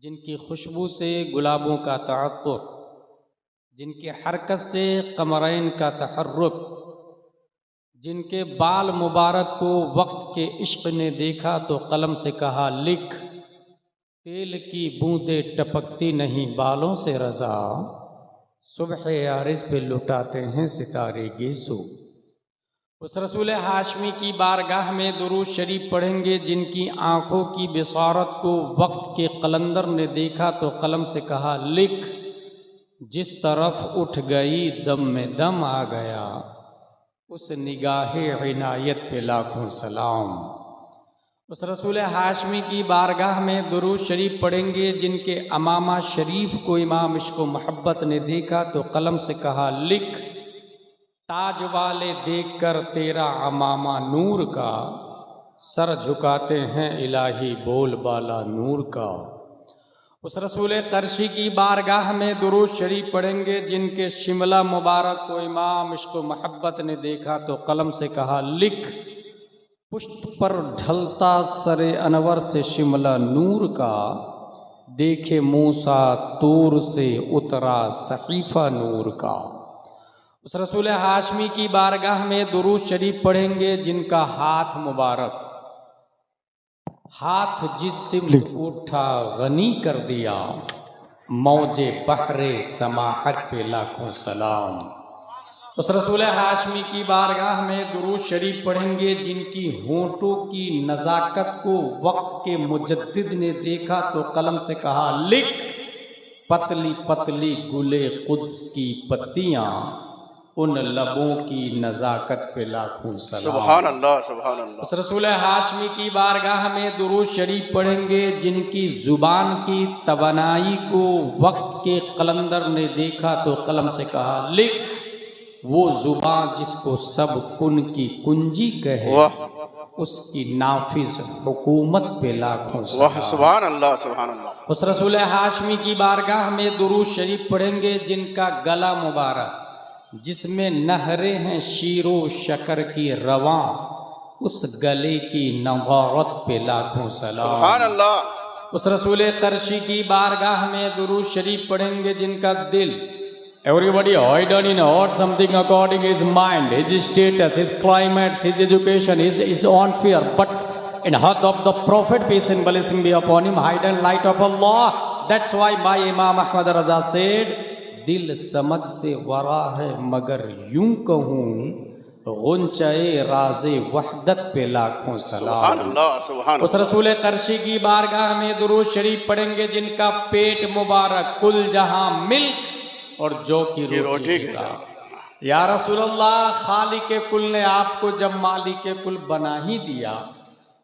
जिनकी खुशबू से गुलाबों का तअत्तुर, जिनकी हरकत से कमरैन का तहर्रुक, जिनके बाल मुबारक को वक्त के इश्क ने देखा तो कलम से कहा लिख, तेल की बूंदें टपकती नहीं बालों से रज़ा, सुबह यारिस पे लुटाते हैं सितारे गेसो। उस रसूल हाशमी की बारगाह में दुरूद शरीफ पढ़ेंगे जिनकी आँखों की बिसारत को वक्त के कलंदर ने देखा तो कलम से कहा लिख, जिस तरफ उठ गई दम में दम आ गया, उस निगाहे इनायत पे लाखों सलाम। उस रसूल हाशमी की बारगाह में दुरूद शरीफ पढ़ेंगे जिनके अमामा शरीफ को इमाम इश्क़ मोहब्बत ने देखा तो कलम से कहा लिख, ताज वाले देखकर तेरा अमामा नूर का, सर झुकाते हैं इलाही बोल बाला नूर का। उस रसूल कर्शी की बारगाह में दुरूद शरीफ पढ़ेंगे जिनके शिमला मुबारक को इमाम इश्क़ मोहब्बत ने देखा तो कलम से कहा लिख, पुष्ट पर ढलता सरे अनवर से शिमला नूर का, देखे मूसा तूर से उतरा सहीफा नूर का। उस रसूल हाशमी की बारगाह में दुरूद शरीफ पढ़ेंगे जिनका हाथ मुबारक, हाथ जिस्म उठा गनी कर दिया, मौजे बहरे समाहत पे लाखों सलाम। उस रसूल हाशमी की बारगाह में दुरूद शरीफ पढ़ेंगे जिनकी होंठों की नज़ाकत को वक्त के मुजद्दिद ने देखा तो कलम से कहा लिख, पतली पतली गुले कुद्स की पत्तियां, उन लबों की नज़ाकत पे लाखों सलाम। सुभान अल्लाह, सुभान अल्लाह। उस रसूल हाशमी की बारगाह में दुरूद शरीफ पढ़ेंगे जिनकी जुबान की तवानाई को वक्त के कलंदर ने देखा तो कलम से कहा लिख, वो जुबान जिसको सब कुन की कुंजी कहे, उसकी नाफिज हुकूमत पे लाखों सलाम। सुभान अल्लाह, सुभान अल्लाह। उस रसूल हाशमी की बारगाह में दुरूद शरीफ पढ़ेंगे जिनका गला मुबारक, जिसमें नहरें हैं शीरो शकर की रवां, उस गले की नगारत पे लाखों सलाम। सुभान अल्लाह। उस रसूल कर्शी की बारगाह में दुरूद शरीफ पढ़ेंगे जिनका दिल, everybody hidden in heart something according his mind, his status, his climate, his education, his own fear, but in heart of the Prophet, peace and blessing be upon him, hidden light of Allah. That's why my Imam Ahmad Raza said, दिल समझ से वरा है मगर यूं कहूँ, गुंचाए राज़े वहदत पे लाखों सलाम। सुभान अल्लाह, सुभान। उस रसूल कर्शी की बारगाह में दुरूद शरीफ पढ़ेंगे जिनका पेट मुबारक कुल जहां मिल्क और जौ की रोटी गिज़ा। या रसूलल्लाह, खालिक कुल ने आपको जब मालिक कुल बना ही दिया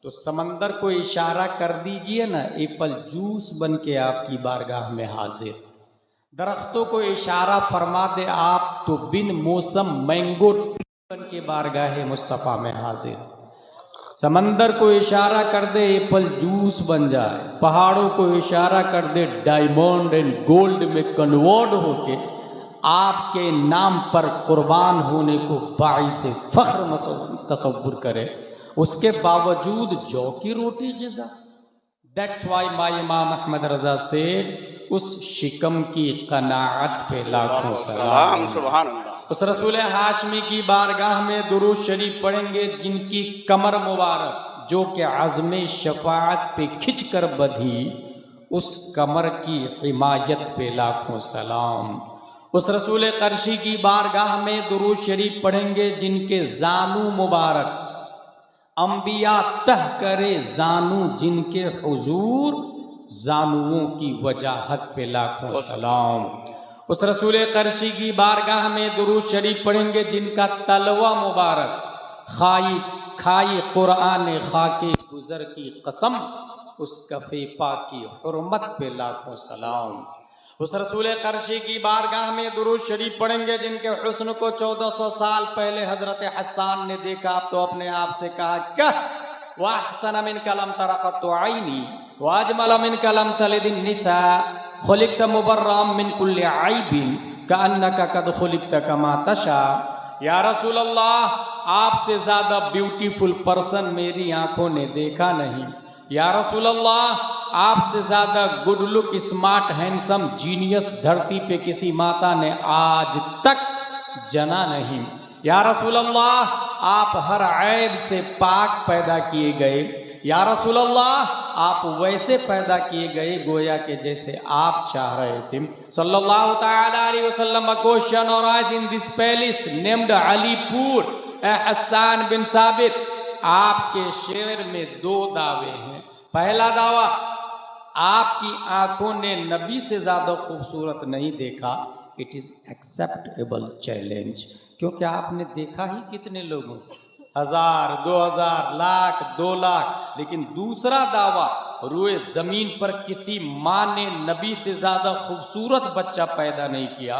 तो समंदर को इशारा कर दीजिए ना, एप्पल जूस बन के आपकी बारगाह में हाजिर। दरख्तों को इशारा फरमा दे आप तो बिन मौसम मैंगो बन के बारगाह मुस्तफ़ा में हाजिर। समंदर को इशारा कर दे एप्पल जूस बन जाए, पहाड़ों को इशारा कर दे डायमंड एंड गोल्ड में कन्वर्ट होके आपके नाम पर कुर्बान होने को बाइसे फख्र तसव्वुर करे, उसके बावजूद जौ की रोटी ग़िज़ा। दैट्स वाई माई इमाम अहमद रज़ा सेड, उस शिकम की कनाअत पे लाखों सलाम। सुभान अल्लाह। उस रसूल हाशमी की बारगाह में दुरूद शरीफ पढ़ेंगे जिनकी कमर मुबारक जो कि आज़मे शफाअत पे खिंच कर बधी, उस कमर की हिमायत पे लाखों सलाम। उस रसूल कर्शी की बारगाह में दुरूद शरीफ पढ़ेंगे जिनके जानू मुबारक अंबिया तह करे जानू, जिनके हुजूर जानुओं की वजाहत पे लाखों सलाम। उस रसूल कर्शी की बारगाह में दुरूद शरीफ पढ़ेंगे जिनका तलवा मुबारक, खाई खाई कुरान खाके गुजर की कसम, उस कफ़े पाक की हुर्मत पे लाखों सलाम। उस रसूल कर्शी की बारगाह में दुरूद शरीफ पढ़ेंगे जिनके हुस्न को 1400 साल पहले हजरत हस्सान ने देखा तो अपने आप से कहा क्या, वाहसन मिन कलम तरक़त आईनी वाजमल मिन कलम तलिदिन निसा, खुलिक़त मुबर्रम मिन कुल्लि आइबिन कअन्नका कद खुलिक़त कमा तशा। या रसूल अल्लाह, आपसे ज़्यादा ब्यूटीफुल पर्सन मेरी आंखों ने देखा नहीं। या रसूल अल्लाह, आपसे ज़्यादा good look, smart, handsome, genius धरती पे किसी माता ने आज तक जना नहीं। या रसूल अल्लाह, आप हर ऐब से पाक पैदा किए गए। या रसूल अल्लाह, आप वैसे पैदा किए गए गोया के जैसे आप चाह रहे थे। सल्लल्लाहु तआला अलैहि वसल्लम क्वेश्चन और आज in this palace named Alipur a Hasan bin Sabit, आपके शेर में दो दावे हैं। पहला दावा, आपकी आंखों ने नबी से ज़्यादा खूबसूरत नहीं देखा। इट इज़ एक्सेप्टेबल चैलेंज, क्योंकि आपने देखा ही कितने लोगों, 1000, 2000, लाख, 2 लाख। लेकिन दूसरा दावा, रुए ज़मीन पर किसी माँ ने नबी से ज़्यादा खूबसूरत बच्चा पैदा नहीं किया।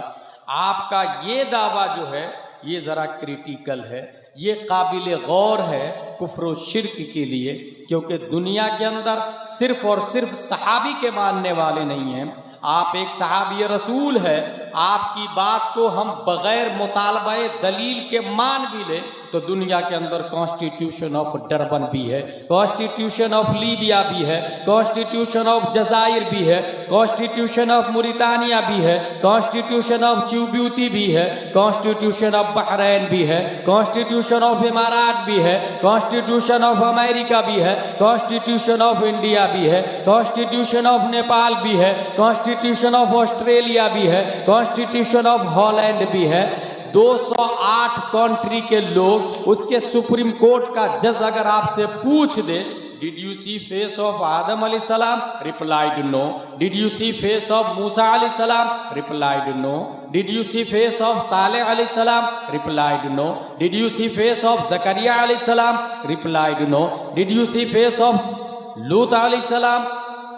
आपका ये दावा जो है ये ज़रा क्रिटिकल है, ये काबिल गौर है कुफ्र व शिर्क के लिए, क्योंकि दुनिया के अंदर सिर्फ और सिर्फ सहाबी के मानने वाले नहीं हैं। आप एक सहाबी रसूल है, आपकी बात को हम बग़ैर मुतालबे दलील के मान भी ले तो दुनिया के अंदर कॉन्स्टिट्यूशन ऑफ डरबन भी है, कॉन्स्टिट्यूशन ऑफ लीबिया भी है, कॉन्स्टिट्यूशन ऑफ जज़ाइर भी है, कॉन्स्टिट्यूशन ऑफ मुरितानिया भी है, कॉन्स्टिट्यूशन ऑफ जिबूती भी है, कॉन्स्टिट्यूशन ऑफ बहरैन भी है, कॉन्स्टिट्यूशन ऑफ इमारात भी है, कॉन्स्टिट्यूशन ऑफ अमेरिका भी है, कॉन्स्टिट्यूशन ऑफ इंडिया भी है, कॉन्स्टिट्यूशन ऑफ नेपाल भी है, कॉन्स्टिट्यूशन ऑफ ऑस्ट्रेलिया भी है, कॉन्स्टिट्यूशन ऑफ हॉलैंड भी है। 208 कंट्री के लोग, उसके सुप्रीम कोर्ट का जज अगर आपसे पूछ दे, did you see face of Adam अलैहिस्सलाम, replied no. Did you see face of Musa अलैहिस्सलाम, replied no. Did you see face of Saleh अलैहिस्सलाम, replied no. Did you see face of Zakariya अलैहिस्सलाम, replied no. Did you see face of Lut अलैहिस्सलाम,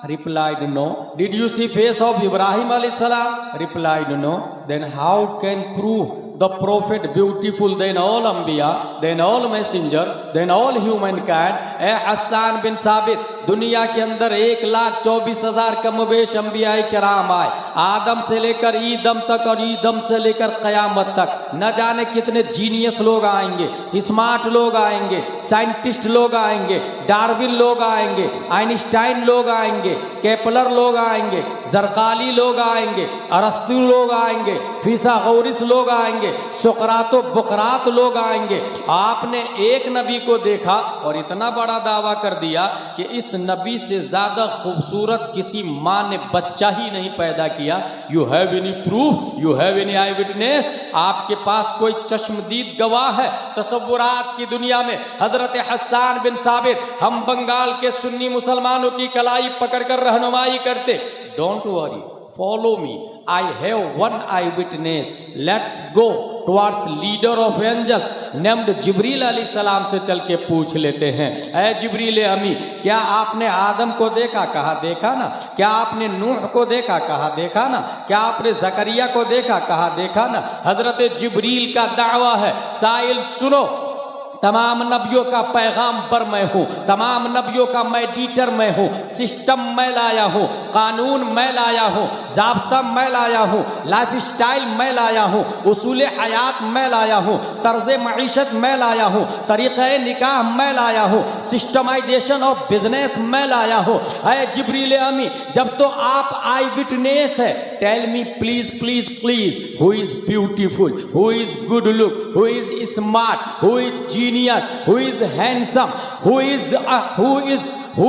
replied no. Did you see face of Ibrahim alayhi salam? Replied no. Then how can prove the prophet beautiful than all Anbiya, then all messenger, then all humankind? ए हसन बिन साबित, दुनिया के अंदर 1,24,000 कमोबेश अंबिया किराम आए, आदम से लेकर ईदम तक और ईदम से लेकर क़यामत तक। न जाने कितने जीनियस लोग आएंगे, स्मार्ट लोग आएंगे, साइंटिस्ट लोग आएंगे, डार्विन लोग आएंगे, आइंस्टाइन लोग आएंगे, केपलर लोग आएंगे, जरकाली लोग आएंगे, अरस्तु लोग आएंगे, फिसागोरिस लोग आएंगे, सुकरातो बुकरात लोग आएंगे। आपने एक नबी को देखा और इतना बड़ा दावा कर दिया कि इस नबी से ज़्यादा खूबसूरत किसी माँ ने बच्चा ही नहीं पैदा किया। You have any proof? You have any I witness? आपके पास कोई चश्मदीद गवाह है? तसव्वुरात की दुनिया में हजरत हसन बिन साबित हम बंगाल के सुन्नी मुसलमानों की कलाई पकड़कर रहनुमाई करते। Don't worry, follow me, I have one eye witness, let's go towards leader of angels named Jibreel अलैहिस्सलाम से चल के पूछ लेते हैं। ऐ जिब्रील अमी, क्या आपने आदम को देखा? कहा देखा ना। क्या आपने नूह को देखा? कहा देखा ना। क्या आपने जकरिया को देखा? कहा देखा ना। हजरत जिब्रील का दावा है, साइल सुनो, तमाम नबियों का पैगाम्बर मैं हूँ, तमाम नबियों का मेडिटर मैं हूँ, सिस्टम मैं लाया हूँ, कानून मैं लाया हूँ, ज़ाब्ता मैं लाया हूँ, लाइफ स्टाइल मैं लाया हूँ, उसूल हयात मैं लाया हूँ, तर्ज़ मईशत मैं लाया हूँ, तरीक़े निकाह मैं लाया हूँ, सिस्टमाइजेशन ऑफ बिजनेस मैं लाया हूँ। है जिब्रील अमी, जब तो आप आई विटनेस है, tell me please please please, who is beautiful, who is good look, who is smart, who is who is handsome, who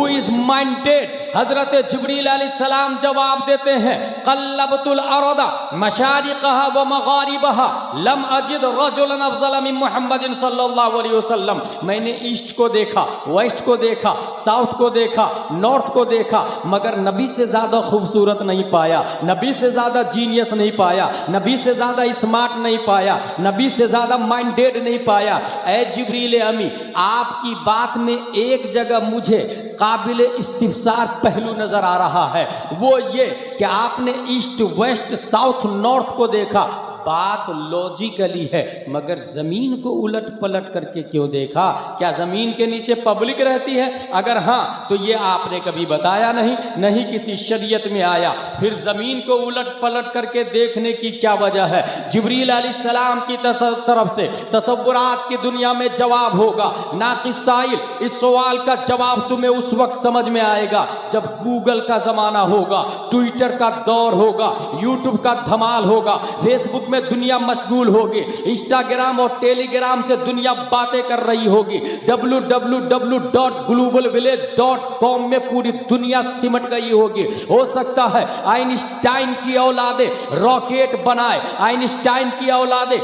is minded? हजरत जिब्रील अलैहिस्सलाम जवाब देते हैं, क़ल्लबतुल अर्दा मशारिक़हा व मग़ारिबहा लम अजिद रजुलन अफ़ज़ल मिन मुहम्मदिन सल्लल्लाहु अलैहि वसल्लम। मैंने ईस्ट को देखा, वेस्ट को देखा, साउथ को देखा, नॉर्थ को देखा, मगर नबी से ज़्यादा खूबसूरत नहीं पाया, नबी से ज़्यादा जीनियस नहीं पाया, नबी से ज़्यादा स्मार्ट नहीं पाया, नबी से ज़्यादा माइंडेड नहीं पाया। ऐ जिब्रील अमी, आपकी बात में एक जगह मुझे काबिल इस्तिफसार पहलू नजर आ रहा है, वो ये कि आपने ईस्ट वेस्ट साउथ नॉर्थ को देखा, बात लॉजिकली है, मगर जमीन को उलट पलट करके क्यों देखा? क्या जमीन के नीचे पब्लिक रहती है? अगर हाँ तो ये आपने कभी बताया नहीं, नहीं किसी शरीयत में आया। फिर जमीन को उलट पलट करके देखने की क्या वजह है? जिब्रील अलैहिस्सलाम की तरफ से तसव्वुरात की दुनिया में जवाब होगा। नाक़िस साइल, इस सवाल का जवाब तुम्हें उस वक्त समझ में आएगा जब गूगल का जमाना होगा, ट्विटर का दौर होगा, यूट्यूब का धमाल होगा, फेसबुक में दुनिया मशगूल होगी, इंस्टाग्राम और टेलीग्राम से दुनिया बातें कर रही होगी, www.globalvillage.com में पूरी दुनिया सिमट गई होगी। हो सकता है आइंस्टाइन की औलादे रॉकेट बनाए, आइंस्टाइन की औलादे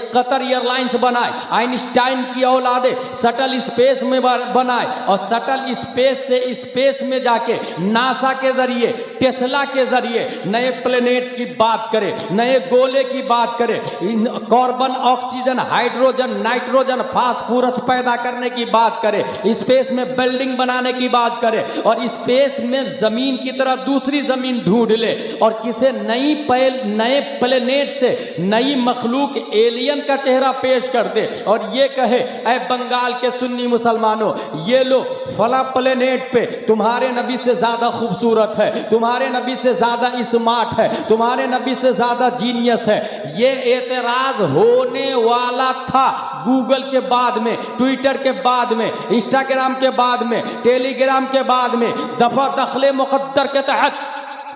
कतर एयरलाइंस बनाए, आइंस्टाइन की औलादे शटल स्पेस में बनाए और शटल स्पेस से स्पेस में जाके नासा के जरिए, टेस्ला के जरिए नए प्लेनेट की बात करें, नए गोले की बात करें, carbon, oxygen, hydrogen, nitrogen, phosphorus पैदा करने की बात करें, स्पेस में बिल्डिंग बनाने की बात करें और स्पेस में जमीन की तरह दूसरी जमीन ढूंढ ले और किसी नए प्लेनेट से नई मखलूक एलियन का चेहरा पेश कर दे और ये कहे, ऐ बंगाल के सुन्नी मुसलमानों, ये लो फला प्लेनेट पे तुम्हारे नबी से ज्यादा खूबसूरत है, तुम्हारे नबी से ज्यादा स्मार्ट है, तुम्हारे नबी से ज्यादा जीनियस है। ये एतराज होने वाला था गूगल के बाद में, ट्विटर के बाद में, इंस्टाग्राम के बाद में, टेलीग्राम के बाद में। दफा दखले मुकद्दर के तहत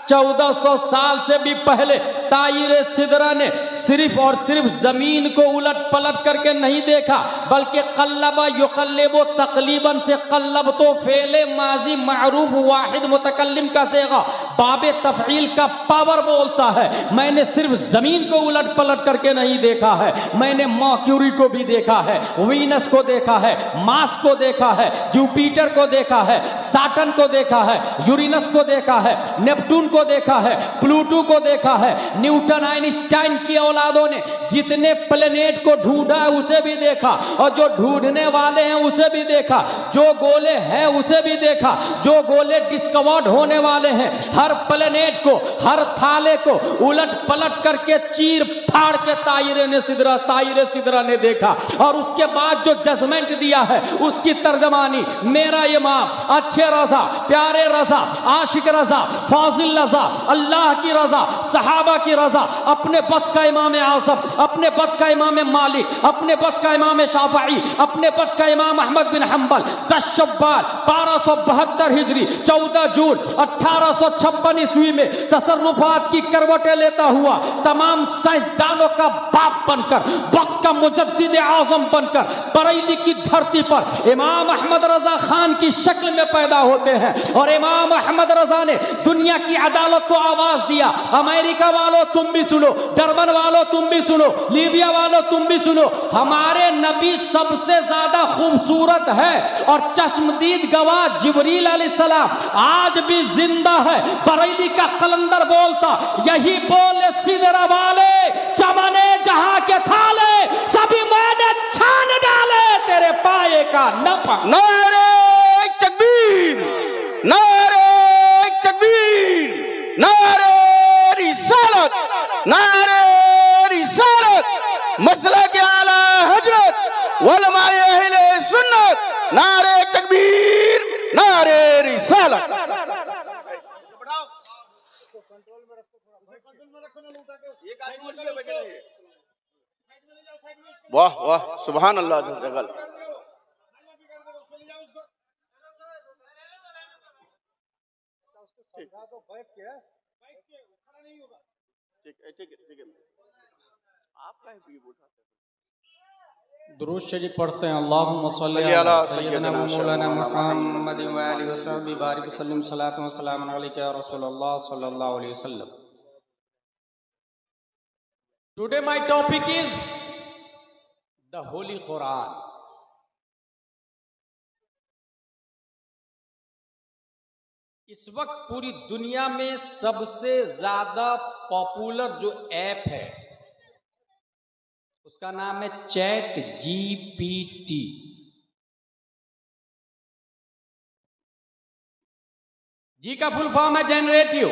1400 साल से भी पहले ताईरे सिदरा ने सिर्फ और सिर्फ जमीन को उलट पलट करके नहीं देखा, बल्कि कल्लबा युकल्लिबो तकलीबन से कल्लब तो फेले माजी मारूफ वाहिद मुतकल्लिम का सेगा बाबे तफईल का पावर बोलता है। मैंने सिर्फ जमीन को उलट पलट करके नहीं देखा है, मैंने मर्क्यूरी को भी देखा है, वीनस को देखा है, मार्स को देखा है, जुपिटर को देखा है, सैटर्न को देखा है, यूरेनस को देखा है, नेपटून को देखा है, प्लूटो को देखा है। न्यूटन आइंस्टाइन की औलादों ने जितने प्लेनेट को ढूंढा है उसे भी देखा और जो ढूंढने वाले हैं उसे भी देखा, जो गोले हैं उसे भी देखा, जो गोले डिस्कवर्ड होने वाले हैं। हर प्लेनेट को, हर थाले को उलट पलट करके चीर फाड़ के ताईरे सिदरा ने देखा और उसके बाद जो जजमेंट दिया है उसकी तर्जमानी मेरा इमाम, अच्छे रजा, प्यारे रजा, आशिक रजा, फाजिल रजा, अल्लाह की रजा, सहाबा की रजा, अपने वक्त का इमाम आज़म, अपने वक्त का इमाम मालिक, अपने वक्त का इमाम शाफई, अपने वक्त का इमाम अहमद बिन हंबल 10 शव्वाल 1272 हिजरी 14 जून 1856 ईस्वी में तसर्रुफात की करवटें लेता हुआ तमाम साइंसदानों का बाप बनकर, वक्त का मुजद्दिद आज़म बनकर बरेली की धरती पर इमाम अहमद रजा खान की शक्ल में पैदा होते हैं और इमाम अहमद रजा ने दुनिया की अदालत को आवाज दिया, अमेरिका वालों तुम भी सुनो, डरबन वालों तुम भी सुनो, लीबिया वालों तुम भी सुनो, हमारे नबी सबसे ज्यादा खूबसूरत है और चश्मदीद गवाह जिब्रील अलैहिस्सलाम आज भी जिंदा है। बरेली का कलंदर बोलता, यही बोले सिदरा वाले, चमने जहां के थाले सभी मैंने छान डाले, तेरे पाए का नफा। नारे तकबीर, नारे तकबीर, नारे रिसालत, नारे रिसालत, मसला के आला हजरत वलमाए अहले सुन्नत, नारे तकबीर, नारे रिसालत। वाह वाह, सुभान अल्लाह जगल। दुरूद शरीफ पढ़ते हैं। अल्लाहुम्मा सल्ली अला सय्यिदना मौलाना मुहम्मद व आलिहि व सहबिहि बारिक वसल्लम सलातु व सलाम अलैका या रसूलल्लाह सल्लल्लाहु अलैहि वसल्लम। Today my topic is the Holi Quran. इस वक्त पूरी दुनिया में सबसे ज्यादा पॉपुलर जो ऐप है उसका नाम है चैट जीपीटी। जी का फुल फॉर्म है जनरेटिव,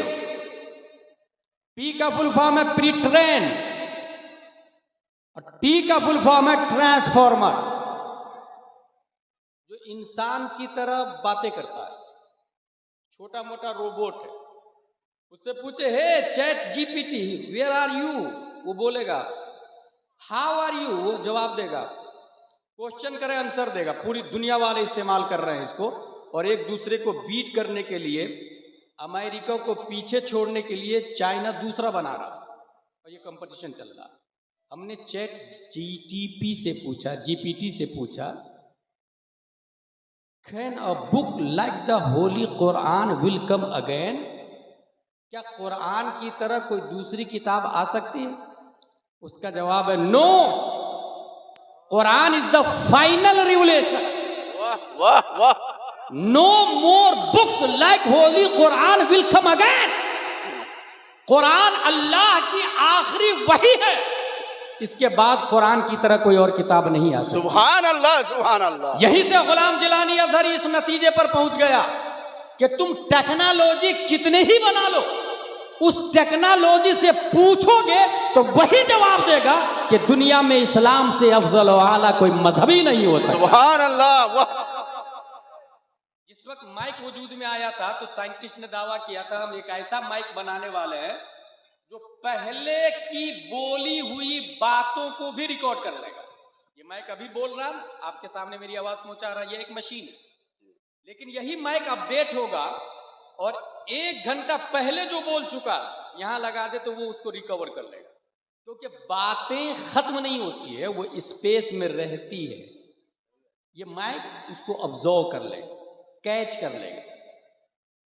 पी का फुल फॉर्म है प्री ट्रेन, और टी का फुल फॉर्म है ट्रांसफॉर्मर, जो इंसान की तरह बातें करता है, छोटा मोटा रोबोट है। उससे पूछे hey chat GPT where are you, वो बोलेगा हाउ आर यू, वो जवाब देगा। क्वेश्चन करे आंसर देगा। पूरी दुनिया वाले इस्तेमाल कर रहे हैं इसको, और एक दूसरे को बीट करने के लिए, अमेरिका को पीछे छोड़ने के लिए चाइना दूसरा बना रहा, और ये कंपटीशन चल रहा। हमने चैट जीटीपी से पूछा, जीपीटी से पूछा, can a book like the Holi Quran will come again, क्या कुरान की तरह कोई दूसरी किताब आ सकती है? उसका जवाब है no, Quran is the final revelation, वाह वाह वाह, no more books like holy Quran will come again. Quran Allah की आखिरी वही है, इसके बाद कुरान की तरह कोई और किताब नहीं आ सकती। सुभान अल्लाह सुभान अल्लाह। यहीं से गुलाम जिलानी अजहरी इस नतीजे पर पहुंच गया कि तुम टेक्नोलॉजी कितने ही बना लो, उस टेक्नोलॉजी से पूछोगे तो वही जवाब देगा कि दुनिया में इस्लाम से अफजल वाला कोई मजहब ही नहीं हो सकता। सुभान अल्लाह वाह। जिस वक्त माइक वजूद में आया था तो साइंटिस्ट ने दावा किया था हम एक ऐसा माइक बनाने वाले हैं जो पहले की बोली हुई बातों को भी रिकॉर्ड कर लेगा। ये माइक अभी बोल रहा है, आपके सामने मेरी आवाज पहुंचा रहा है, ये एक मशीन है, लेकिन यही माइक अपडेट होगा और 1 घंटा पहले जो बोल चुका यहां लगा दे तो वो उसको रिकवर कर लेगा, क्योंकि बातें खत्म नहीं होती है, वो स्पेस में रहती है। ये माइक उसको ऑब्जर्व कर लेगा, कैच कर लेगा।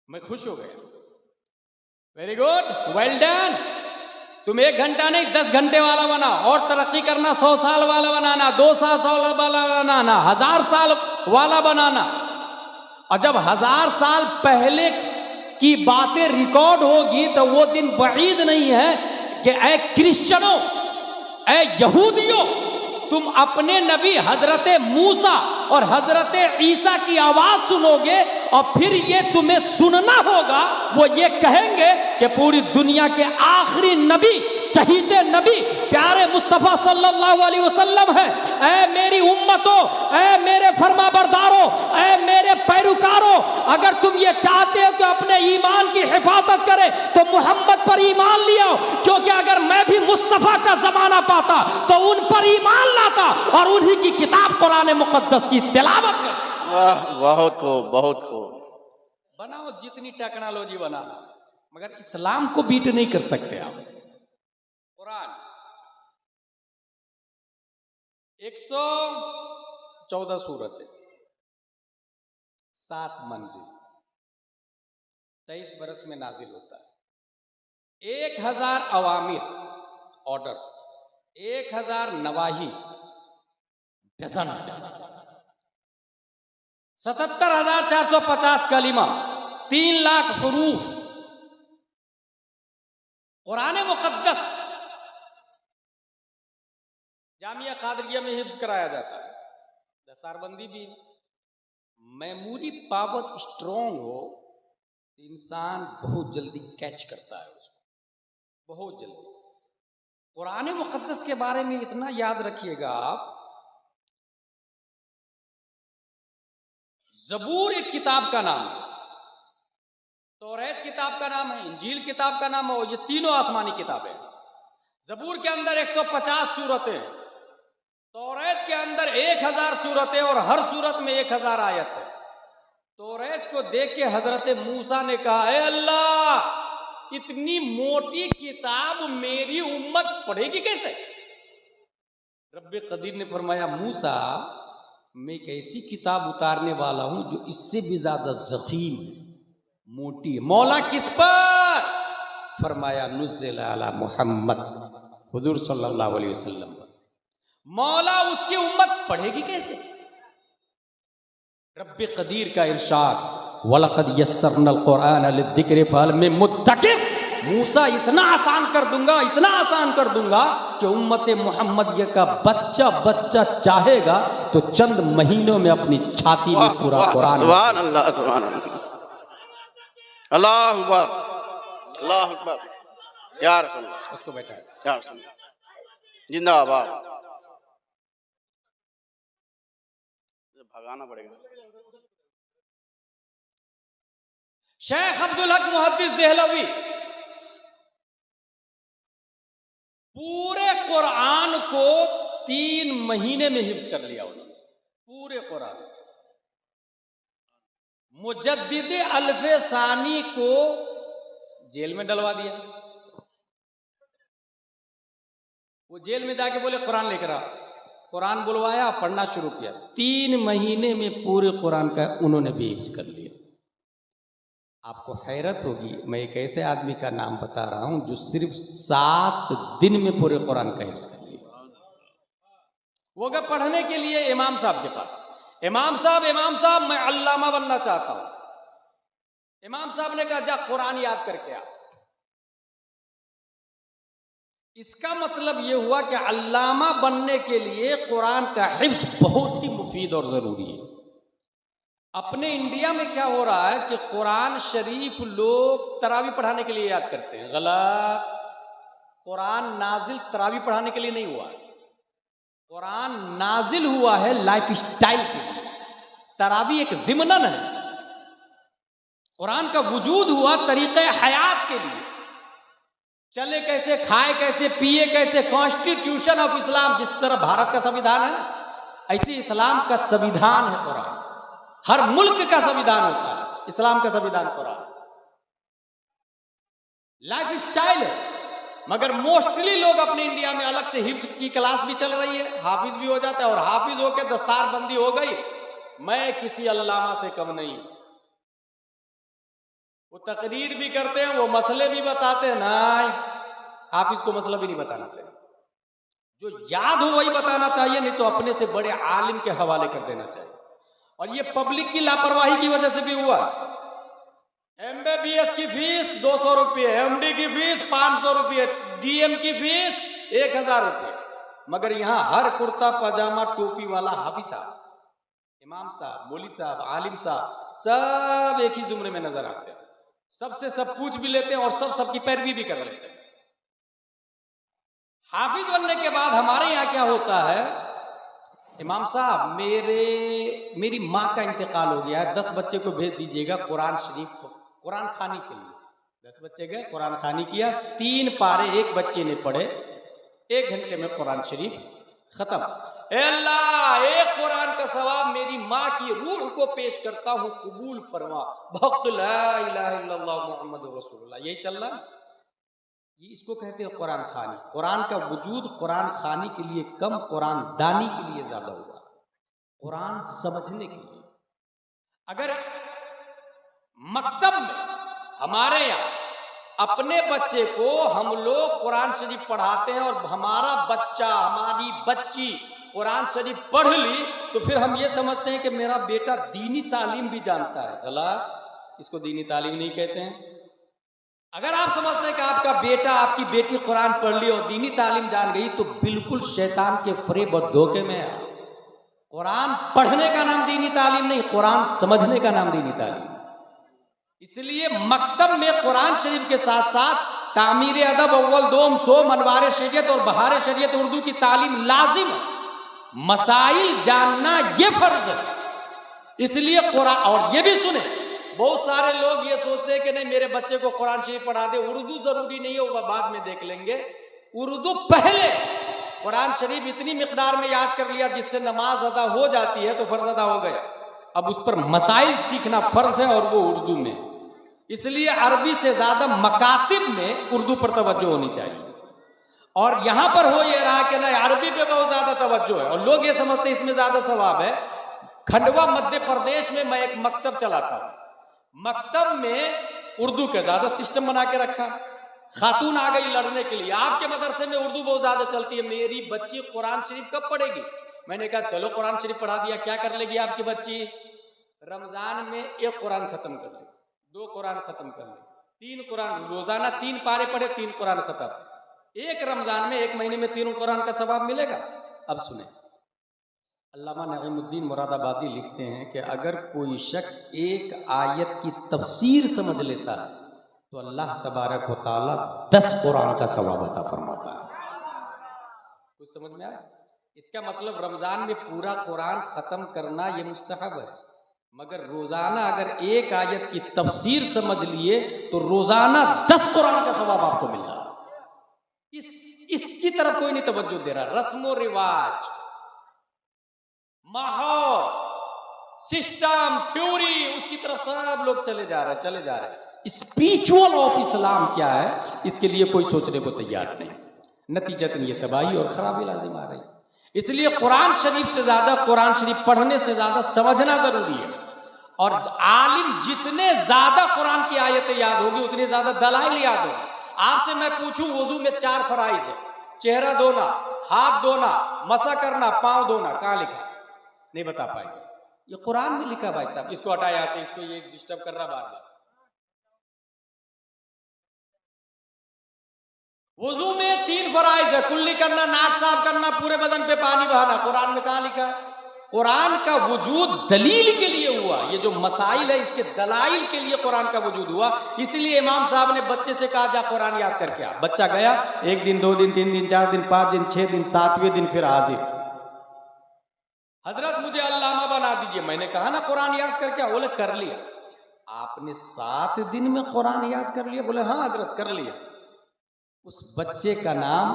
मैं खुश हो गया, वेरी गुड, वेल डन। तुम 1 घंटा नहीं 10 घंटे वाला बना, और तरक्की करना, 100 साल वाला बनाना, 200 साल वाला बनाना, 1000 साल वाला बनाना। और जब 1000 साल पहले की बातें रिकॉर्ड होगी तो वो दिन बईद नहीं है कि ऐ क्रिश्चियनों, ऐ यहूदियों, तुम अपने नबी हजरत मूसा और हजरत ईसा की आवाज सुनोगे और फिर ये तुम्हें सुनना होगा, वो ये कहेंगे कि पूरी दुनिया के आखिरी नबी, चहीते नबी प्यारे मुस्तफा सल्लल्लाहु अलैहि वसल्लम है। ऐ मेरी उम्मतों, ऐ मेरे फरमाबरदारों, ऐ मेरे पैरोकारों, अगर तुम ये चाहते हो कि अपने ईमान की हिफाजत करे तो मोहम्मद पर ईमान लिया, क्योंकि अगर मैं भी मुस्तफा का जमाना पाता तो उन पर ईमान लाता और उन्हीं की किताब कुरान मुकद्दस की तिलावत करता। वाह, बहुत को बहुत को। बनाओ जितनी टेक्नोलॉजी बनाना, मगर इस्लाम को बीट नहीं कर सकते आप। कुरान 114 सूरत है, 7 मंजिल, 23 बरस में नाजिल होता है। 1000 अवामिर ऑर्डर, 1000 नवाही डजन, 77,450 कलिमा, 3 लाख हुरूफ। कुरान मुकद्दस जामिया कादरिया में हिफ्ज कराया जाता है, दस्तारबंदी भी। मेमोरी पावर स्ट्रॉन्ग हो तो इंसान बहुत जल्दी कैच करता है उसको, बहुत जल्दी। कुरान मुकद्दस के बारे में इतना याद रखिएगा आप, ज़बूर एक किताब का नाम है, तौरात किताब का नाम है, इंजील किताब का नाम है, ये तीनों आसमानी किताबें। ज़बूर के अंदर 150 सूरतें, तौरात के अंदर 1000 सूरतें और हर सूरत में 1000 आयत है। तौरात को देख के हजरत मूसा ने कहा, ए अल्लाह, इतनी मोटी किताब मेरी उम्मत पढ़ेगी कैसे? रब्बे कदीर ने फरमाया, मूसा, मैं एक ऐसी किताब उतारने वाला हूं जो इससे भी ज्यादा ज़ख़ीम है, मोटी है। मौला किस पर? फरमाया नुज़्ज़िल अला मुहम्मद, हुजूर सल्लल्लाहु अलैहि वसल्लम। मौला उसकी उम्मत पढ़ेगी कैसे? रब्बे कदीर का इरशाद, वलक़द यस्सरनल कुरान लिज़्ज़िक्रि फहल मिन मुद्दकिर। मूसा, इतना आसान कर दूंगा, इतना आसान कर दूंगा कि उम्मत मुहम्मदिया का बच्चा बच्चा चाहेगा तो चंद महीनों में अपनी छाती में पूरा कुरान। सुभान अल्लाह सुभान अल्लाह, अल्लाहु अकबर, अल्लाहु अकबर, या रसूल अल्लाह। उसको बैठा है, या रसूल अल्लाह। जिंदाबाद। भगाना पड़ेगा। शेख अब्दुल हक मुहद्दिस देहलवी पूरे कुरान को 3 महीने में हिफ्ज कर लिया उन्होंने, पूरे कुरान। मुजद्दिद अल्फे सानी को जेल में डलवा दिया, वो जेल में जाके बोले कुरान लेकर आ, कुरान बुलवाया, पढ़ना शुरू किया। 3 महीने में पूरे कुरान का उन्होंने भी हिफ्ज कर लिया। आपको हैरत होगी, मैं एक ऐसे आदमी का नाम बता रहा हूं जो सिर्फ 7 दिन में पूरे कुरान का हिफ्ज कर लिया। वो गए पढ़ने के लिए इमाम साहब के पास। इमाम साहब मैं अल्लामा बनना चाहता हूं। इमाम साहब ने कहा जा कुरान याद करके आ। इसका मतलब यह हुआ कि अल्लामा बनने के लिए कुरान का हिफ्ज बहुत ही मुफीद और जरूरी है। अपने इंडिया में क्या हो रहा है कि कुरान शरीफ लोग तरावी पढ़ाने के लिए याद करते हैं। गलत। कुरान नाजिल तरावी पढ़ाने के लिए नहीं हुआ, कुरान नाजिल हुआ है लाइफ स्टाइल के लिए। तरावी एक ज़िमनन है। कुरान का वजूद हुआ तरीक़े हयात के लिए, चले कैसे, खाए कैसे, पिए कैसे। कॉन्स्टिट्यूशन ऑफ इस्लाम, जिस तरह भारत का संविधान है ना, ऐसे इस्लाम का संविधान है कुरान। हर मुल्क का संविधान होता है, इस्लाम का संविधान कुरान। लाइफ स्टाइल है। मगर मोस्टली लोग अपने इंडिया में अलग से हिफ्ज की क्लास भी चल रही है, हाफिज भी हो जाता है, और हाफिज होकर दस्तारबंदी हो गई, मैं किसी अल्लामा से कम नहीं। वो तकरीर भी करते हैं, वो मसले भी बताते हैं। नहीं, हाफिज को मसला भी नहीं बताना चाहिए, जो याद हो वही बताना चाहिए, नहीं तो अपने से बड़े आलिम के हवाले कर देना चाहिए। और ये पब्लिक की लापरवाही की वजह से भी हुआ। MBBS की फीस 200 रुपये, MD की फीस 500 रुपये, DM की फीस 1000 रुपये। मगर यहाँ हर कुर्ता पजामा टोपी वाला हाफिज साहब, इमाम साहब, मौली साहब, आलिम साहब, सब एक ही जुमरे में नजर आते हैं। सबसे सब पूछ भी लेते हैं और सबकी पैरवी भी कर लेते हैं। हाफिज बनने के बाद हमारे यहाँ क्या होता है, इमाम साहब मेरी माँ का इंतकाल हो गया है, 10 बच्चे को भेज दीजिएगा कुरान शरीफ को, कुरान खानी के लिए। 10 बच्चे गए, कुरान खानी किया, 3 पारे एक बच्चे ने पढ़े, 1 घंटे में कुरान शरीफ खत्म। अल्लाह, एक कुरान का सवाब मेरी माँ की रूह को पेश करता हूँ, कबूल फरमा। भक्त ला इलाहा इल्लल्लाह मुहम्मदुर रसूलुल्लाह, यही चल रहा है। ये इसको कहते हैं कुरान खानी। कुरान का वजूद कुरान खानी के लिए कम, कुरान दानी के लिए ज्यादा हुआ, कुरान समझने के लिए। अगर मकतब में हमारे यहाँ अपने बच्चे को हम लोग कुरान शरीफ पढ़ाते हैं और हमारा बच्चा, हमारी बच्ची कुरान शरीफ पढ़ ली, तो फिर हम ये समझते हैं कि मेरा बेटा दीनी तालीम भी जानता है। गलत, इसको दीनी तालीम नहीं कहते हैं। अगर आप समझते हैं कि आपका बेटा, आपकी बेटी कुरान पढ़ ली और दीनी तालीम जान गई, तो बिल्कुल शैतान के फरेब और धोखे में है। कुरान पढ़ने का नाम दीनी तालीम नहीं, कुरान समझने का नाम दीनी तालीम। इसलिए मकतब में कुरान शरीफ के साथ साथ तामीर अदब, अव्वल दोम सोम, अनवार शरीयत और बहार शरीयत उर्दू की तालीम लाजिम है। मसाइल जानना ये फर्ज है। इसलिए कुरान, और ये भी सुने, बहुत सारे लोग ये सोचते हैं कि नहीं मेरे बच्चे को कुरान शरीफ पढ़ा दे, उर्दू जरूरी नहीं है, वो बाद में देख लेंगे। उर्दू पहले, कुरान शरीफ इतनी मिकदार में याद कर लिया जिससे नमाज अदा हो जाती है तो फर्ज अदा हो गया। अब उस पर मसाइल सीखना फर्ज है, और वो उर्दू में। इसलिए अरबी से ज्यादा मकातिब में उर्दू पर तवज्जो होनी चाहिए। और यहां पर हो ये रहा कि नहीं अरबी पे बहुत ज्यादा तवज्जो है, और लोग ये समझते हैं इसमें ज्यादा सवाब है। खंडवा मध्य प्रदेश में मैं एक मकतब चलाता हूं, मकतब में उर्दू के ज्यादा सिस्टम बना के रखा। खातून आ गई लड़ने के लिए, आपके मदरसे में उर्दू बहुत ज्यादा चलती है, मेरी बच्ची कुरान शरीफ कब पढ़ेगी? मैंने कहा चलो कुरान शरीफ पढ़ा दिया। क्या कर लेगी आपकी बच्ची? रमजान में 1 कुरान खत्म कर ले, 2 कुरान खत्म कर ले, 3 कुरान, रोजाना 3 पारे पढ़े, 3 कुरान खत्म। 1 रमजान में 1 महीने में 3 कुरान का सवाब मिलेगा। अब सुने, अल्लामा नईमुद्दीन मुरादाबादी लिखते हैं कि अगर कोई शख्स एक आयत की तफसीर समझ लेता है तो अल्लाह तबारक व तआला 10 कुरान का सवाब अता फरमाता है। कुछ समझ में आया? इसका मतलब रमजान में पूरा कुरान खत्म करना ये मुस्तहब है, मगर रोजाना अगर एक आयत की तफसीर समझ लिए तो रोजाना 10 कुरान का सवाब आपको मिल रहा। इसकी तरफ कोई नहीं तवज्जो दे रहा। रस्मो रिवाज, माहौल, सिस्टम, थ्योरी, उसकी तरफ सब लोग चले जा रहे हैं। स्पिरिचुअल ऑफ इस्लाम क्या है, इसके लिए कोई सोचने को तैयार नहीं। नतीजतन ये तबाही और खराबी लाजिम आ रही। इसलिए कुरान शरीफ से ज्यादा, कुरान शरीफ पढ़ने से ज्यादा समझना जरूरी है। और आलिम जितने ज्यादा कुरान की आयतें याद होगी उतनी ज्यादा दलाइल याद होगी। आपसे मैं पूछूं वजू में 4 फराइज है, चेहरा धोना, हाथ धोना, मसा करना, पांव धोना, कहां लिखा? नहीं बता पाएंगे। ये कुरान में लिखा भाई साहब। इसको हटा यहां से, इसको ये डिस्टर्ब कर रहा बार बार। वजू में 3 फराइज है, कुल्ली करना, नाक साफ करना, पूरे बदन पे पानी बहाना। कुरान में कहां लिखा है? कुरान का वजूद दलील के लिए हुआ। ये जो मसाइल है इसके दलाइल के लिए कुरान का वजूद हुआ। इसलिए इमाम साहब ने बच्चे से कहा जा कुरान याद करके आ। बच्चा गया, 1 दिन 2 दिन 3 दिन 4 दिन 5 दिन 6 दिन 7वें दिन फिर हाजिर, हजरत मुझे अल्लामा बना दीजिए। मैंने कहा ना कुरान याद करके आ। बोले कर लिया। आपने 7 दिन में कुरान याद कर लिया? बोले हाँ हजरत कर लिया। उस बच्चे का नाम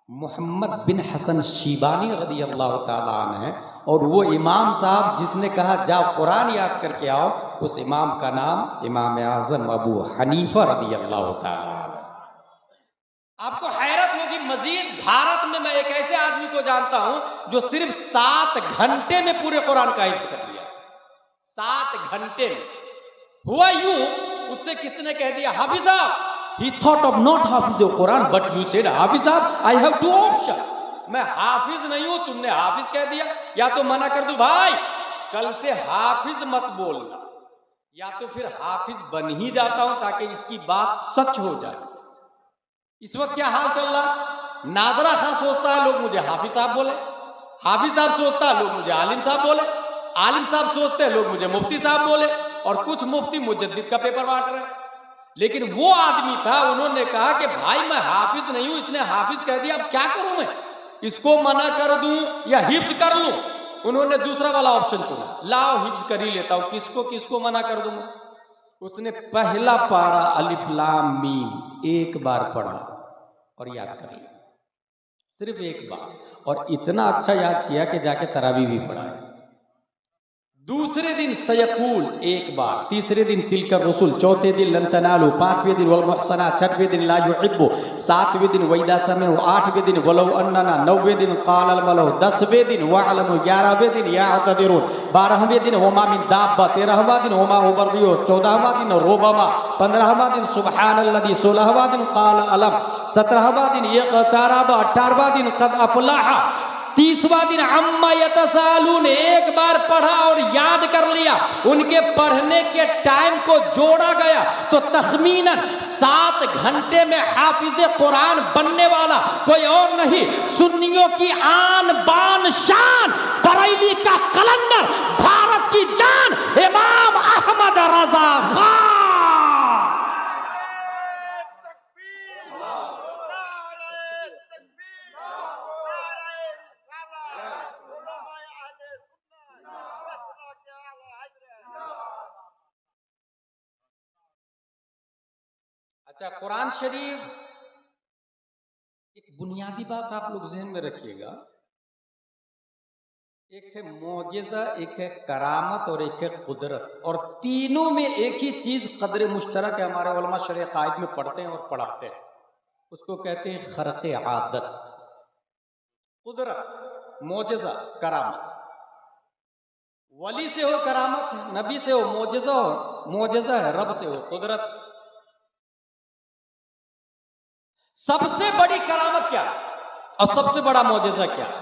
मोहम्मद बिन हसन शीबानी रज़ी अल्लाह ताला अन्हु है। और वो इमाम साहब जिसने कहा जाओ कुरान याद करके आओ, उस इमाम का नाम इमाम आज़म अबू हनीफा रज़ी अल्लाह ताला अन्हु। आपको हैरत होगी, मजीद भारत में मैं एक ऐसे आदमी को जानता हूं जो सिर्फ 7 घंटे में पूरे कुरान का हिफ्ज़ कर लिया। 7 घंटे में। हुआ यूं, उससे किसने कह दिया हाफिज साहब, he thought of not Hafiz of Quran but you said हाफिज साहब, I have 2 ऑप्शन। मैं हाफिज नहीं हूं, तुमने हाफिज कह दिया। या तो मना कर दूं भाई कल से हाफिज मत बोलना, या तो फिर हाफिज बन ही जाता हूं ताकि इसकी बात सच हो जाए। इस वक्त क्या हाल चल रहा? नाजरा खां सोचता है लोग मुझे हाफिज साहब बोले, हाफिज साहब सोचता है लोग मुझे आलिम साहब बोले, आलिम साहब सोचते हैं लोग मुझे मुफ्ती साहब बोले, और कुछ मुफ्ती मुजद्दिद का पेपर बांट रहे हैं। लेकिन वो आदमी था, उन्होंने कहा कि भाई मैं हाफिज नहीं हूं, इसने हाफिज कह दिया, अब क्या करूं मैं, इसको मना कर दूं या हिफ्ज कर लूं? उन्होंने दूसरा वाला ऑप्शन चुना, लाओ हिफ्ज कर ही लेता हूं, किसको मना कर दूं मैं। उसने पहला पारा अलिफ लाम मीम 1 बार पढ़ा और याद कर लिया, सिर्फ 1 बार। और इतना अच्छा याद किया कि जाके तरावी भी पढ़ा है। दूसरे दिन सयकूल 1 बार, तीसरे दिन तिलकर रसूल, चौथे दिन लन तनालू, 5वें दिन वल मुहसना, 6वें दिन ला युहिब्बु, 7वें दिन वैदा समय, 8वें दिन वलौ अन्नना, 9वें दिन काल अल मलौ, 10वें दिन वअलमु, 11वें दिन यातदिरून, 12वें दिन वमा मिन दाब्बा, 13वां दिन वमा उबरियो, 14वां दिन रोबमा, 15वां दिन सुब्हानल्लज़ी, 16वां दिन काल अलम, 17वां दिन इक़्तरब, 18वां दिन क़द अफ़लह, 30वां दिन अम्मा यतसालून 1 बार पढ़ा और याद कर लिया। उनके पढ़ने के टाइम को जोड़ा गया तो तखमीनन 7 घंटे में हाफिज कुरान बनने वाला कोई और नहीं, सुन्नियों की आन बान शान, बरेली का कलंदर, भारत की जान, इमाम अहमद रजा खान। अच्छा, कुरान शरीफ एक बुनियादी बात आप लोग जहन में रखिएगा, एक है मौजिज़ा, एक है करामत और एक है कुदरत। और तीनों में एक ही चीज कदर मुश्तरक है, हमारे उलमा शरअ कायद में पढ़ते हैं और पढ़ाते हैं, उसको कहते हैं खर्क़ आदत। कुदरत, मौजिज़ा, करामत। वली से हो करामत, नबी से हो मौजिज़ा, हो मौजिज़ा है रब से हो कुदरत। सबसे बड़ी करामत क्या है और सबसे बड़ा मौजिज़ा क्या है?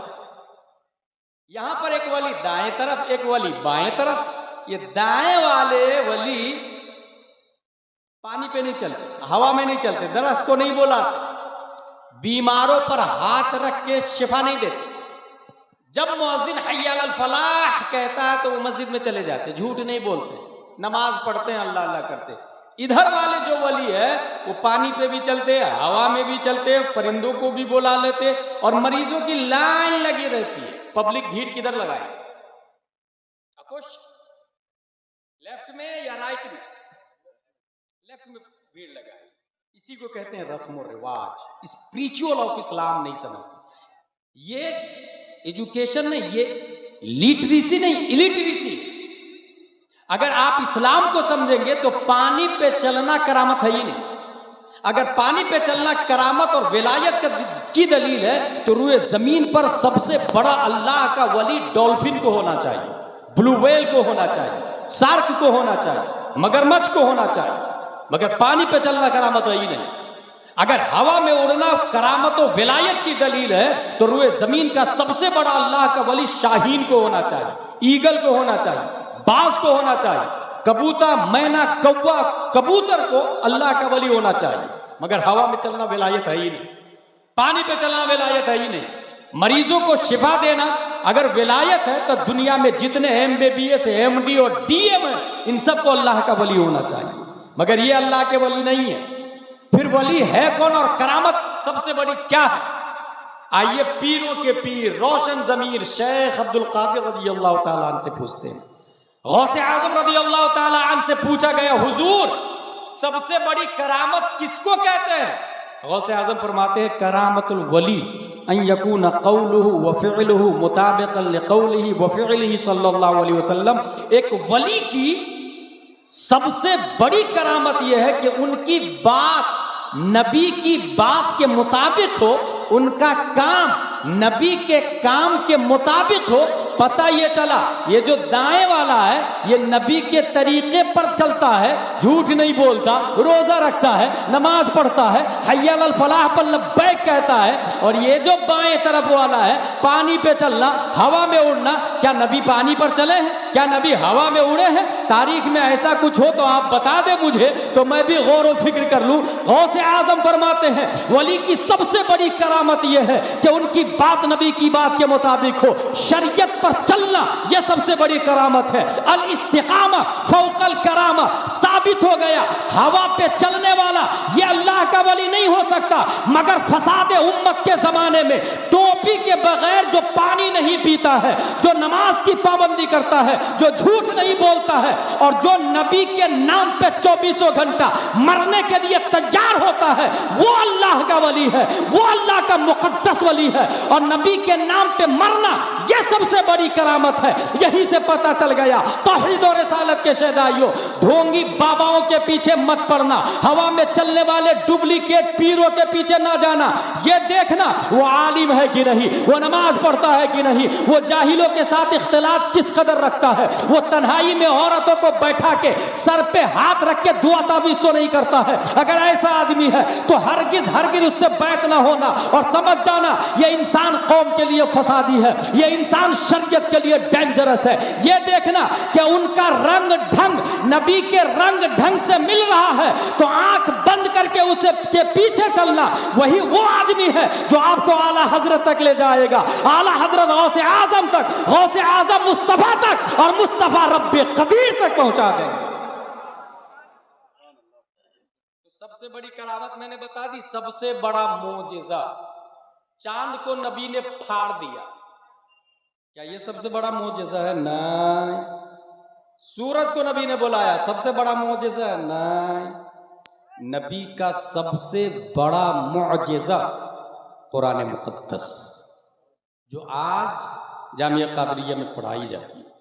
यहां पर एक वली दाएं तरफ, एक वली बाएं तरफ। ये दाएं वाले वली पानी पे नहीं चलते, हवा में नहीं चलते, दरख्त को नहीं बुलाते, बीमारों पर हाथ रख के शिफा नहीं देते। जब मुअज्जिन हय्या अलल फलाह कहता है तो वो मस्जिद में चले जाते, झूठ नहीं बोलते, नमाज पढ़ते हैं, अल्लाह अल्लाह करते। इधर वाले जो वली है वो पानी पे भी चलते, हवा में भी चलते, परिंदों को भी बुला लेते, और मरीजों की लाइन लगी रहती है। पब्लिक भीड़ किधर लगाए? लेफ्ट में या राइट में? लेफ्ट में भीड़ लगाए। इसी को कहते हैं रस्म और रिवाज। स्पिरिचुअल ऑफ इस्लाम नहीं समझते। ये एजुकेशन नहीं, ये लिटरेसी नहीं, इलिटरेसी। अगर आप इस्लाम को समझेंगे तो पानी पे चलना करामत है ही नहीं। अगर पानी पे चलना करामत और विलायत की दलील है तो रूए जमीन पर सबसे बड़ा अल्लाह का वली डॉल्फिन को होना चाहिए, ब्लू व्हेल को होना चाहिए, शार्क को होना चाहिए, मगरमच्छ को होना चाहिए। मगर पानी पे चलना करामत है ही नहीं। अगर हवा में उड़ना करामत और विलायत की दलील है तो रूए जमीन का सबसे बड़ा अल्लाह का वली शाहीन को होना चाहिए, ईगल को होना चाहिए, बाज को होना चाहिए, कबूतर, मैना, कौवा, कबूतर को अल्लाह का वली होना चाहिए। मगर हवा में चलना विलायत है ही नहीं, पानी पे चलना विलायत है ही नहीं। मरीजों को शिफा देना अगर विलायत है तो दुनिया में जितने MBBS, MD और DM है, इन सबको अल्लाह का वली होना चाहिए। मगर ये अल्लाह के वली नहीं है। फिर वली है कौन और करामत सबसे बड़ी क्या है? आइए पीरों के पीर रोशन जमीर शेख अब्दुल कादिर रज़ियल्लाहु ताला अन्हु से पूछते हैं। गौसे आजम रज़ियल्लाहु ताला अन्हु से पूछा गया, हुजूर सबसे बड़ी करामत किसको कहते हैं? गौसे आजम फरमाते हैं, करामतुल वली अन यकून कौलुहु व फ़िअलुहु मुताबिक़न लिक़ौलिही व फ़िअलिही सल्लल्लाहु अलैहि वसल्लम। एक वली की सबसे बड़ी करामत यह है कि उनकी बात नबी की बात के मुताबिक हो, उनका काम नबी के काम के मुताबिक हो। पता ये चला ये जो दाएं वाला है ये नबी के तरीके पर चलता है, झूठ नहीं बोलता, रोजा रखता है, नमाज पढ़ता है, हय्या अल फलाह पर लब्बैक कहता है। और ये जो बाएं तरफ वाला है पानी पे चलना, हवा में उड़ना, क्या नबी पानी पर चले हैं? क्या नबी हवा में उड़े हैं? तारीख में ऐसा कुछ हो तो आप बता दे मुझे, तो मैं भी गौर व फिक्र कर लूं। गौसे आजम फरमाते हैं वली की सबसे बड़ी करामत यह है कि उनकी बात नबी की बात के मुताबिक हो, शरीयत पर चलना यह सबसे बड़ी करामत है। अल इस्तिकामा फौकल करामा। साबित हो गया हवा पे चलने वाला यह अल्लाह का वली नहीं हो सकता। मगर फसादे उम्मत के जमाने में टोपी के बगैर जो पानी नहीं पीता है, जो नमाज की पाबंदी करता है, जो झूठ नहीं बोलता है और जो नबी के नाम पे 24 घंटा मरने के लिए तैयार होता है, वो अल्लाह का वली है, वो अल्लाह का मुकद्दस वली है। और नबी के नाम पे मरना यह सबसे बड़ी करामत है। यहीं से पता चल गया तौहीद और रिसालत के शहदाइयों, ढोंगी बाबाओं के पीछे मत पड़ना, हवा में चलने वाले डुप्लीकेट पीरों के पीछे ना जाना। ये देखना वो आलिम है कि नहीं, वो नमाज पढ़ता है कि नहीं, वो जाहिलों के साथ इख्तिलात किस कदर रखता है, वो तन्हाई में औरतों को बैठा के सर पे हाथ रख के दुआ ताबीज तो नहीं करता है। अगर ऐसा आदमी है तो हरगिज हरगिज उससे बैत ना होना। और समझ जाना ये इंसान कौम के लिए फसादी है, ये इंसान शरीयत के लिए डेंजरस है। ये देखना कि उनका रंग ढंग नबी के रंग ढंग से मिल रहा है तो आंख बंद करके उसे के पीछे चलना, वही वो आदमी है जो आपको आला हजरत तक ले जाएगा, आला हजरत गौसे आजम तक, गौसे आजम मुस्तफा तक और मुस्तफा रब्बे कदीर तक पहुंचा देंगे। तो सबसे बड़ी करामत मैंने बता दी। सबसे बड़ा मोजेजा, चांद को नबी ने फाड़ दिया, क्या ये सबसे बड़ा मोजेजा है? नहीं। सूरज को नबी ने बुलाया, सबसे बड़ा मोजेजा है? नहीं। नबी का सबसे बड़ा मोजेजा कुरान मुकद्दस, जो आज जामिया कादरिया में पढ़ाई जाती है।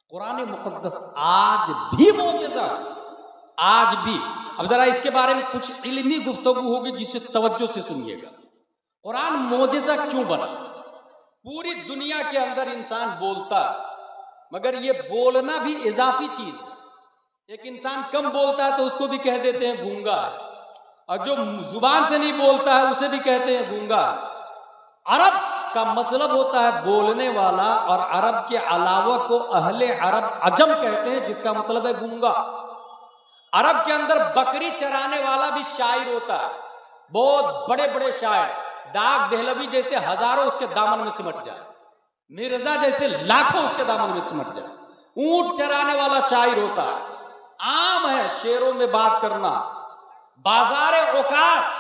कुरान मुकद्दस आज भी मोजेजा, आज भी। अब जरा इसके बारे में कुछ इल्मी गुफ्तगू होगी जिसे तवज्जो से सुनिएगा। कुरान मोजेजा क्यों बना? पूरी दुनिया के अंदर इंसान बोलता है, मगर ये बोलना भी इजाफी चीज है। एक इंसान कम बोलता है तो उसको भी कह देते हैं गूंगा है, और जो जुबान से नहीं बोलता है उसे भी कहते हैं गूंगा है। अरब का मतलब होता है बोलने वाला, और अरब के अलावा को अहले अरब अजम कहते हैं, जिसका मतलब है गूंगा। अरब के अंदर बकरी चराने वाला भी शायर होता है, बहुत बड़े बड़े शायर, डाक देहलवी जैसे हजारों उसके दामन में सिमट जाए, मिर्जा जैसे लाखों उसके दामन में सिमट जाए। ऊंट चराने वाला शायर होता है। आम है शेरों में बात करना, बाजार उकास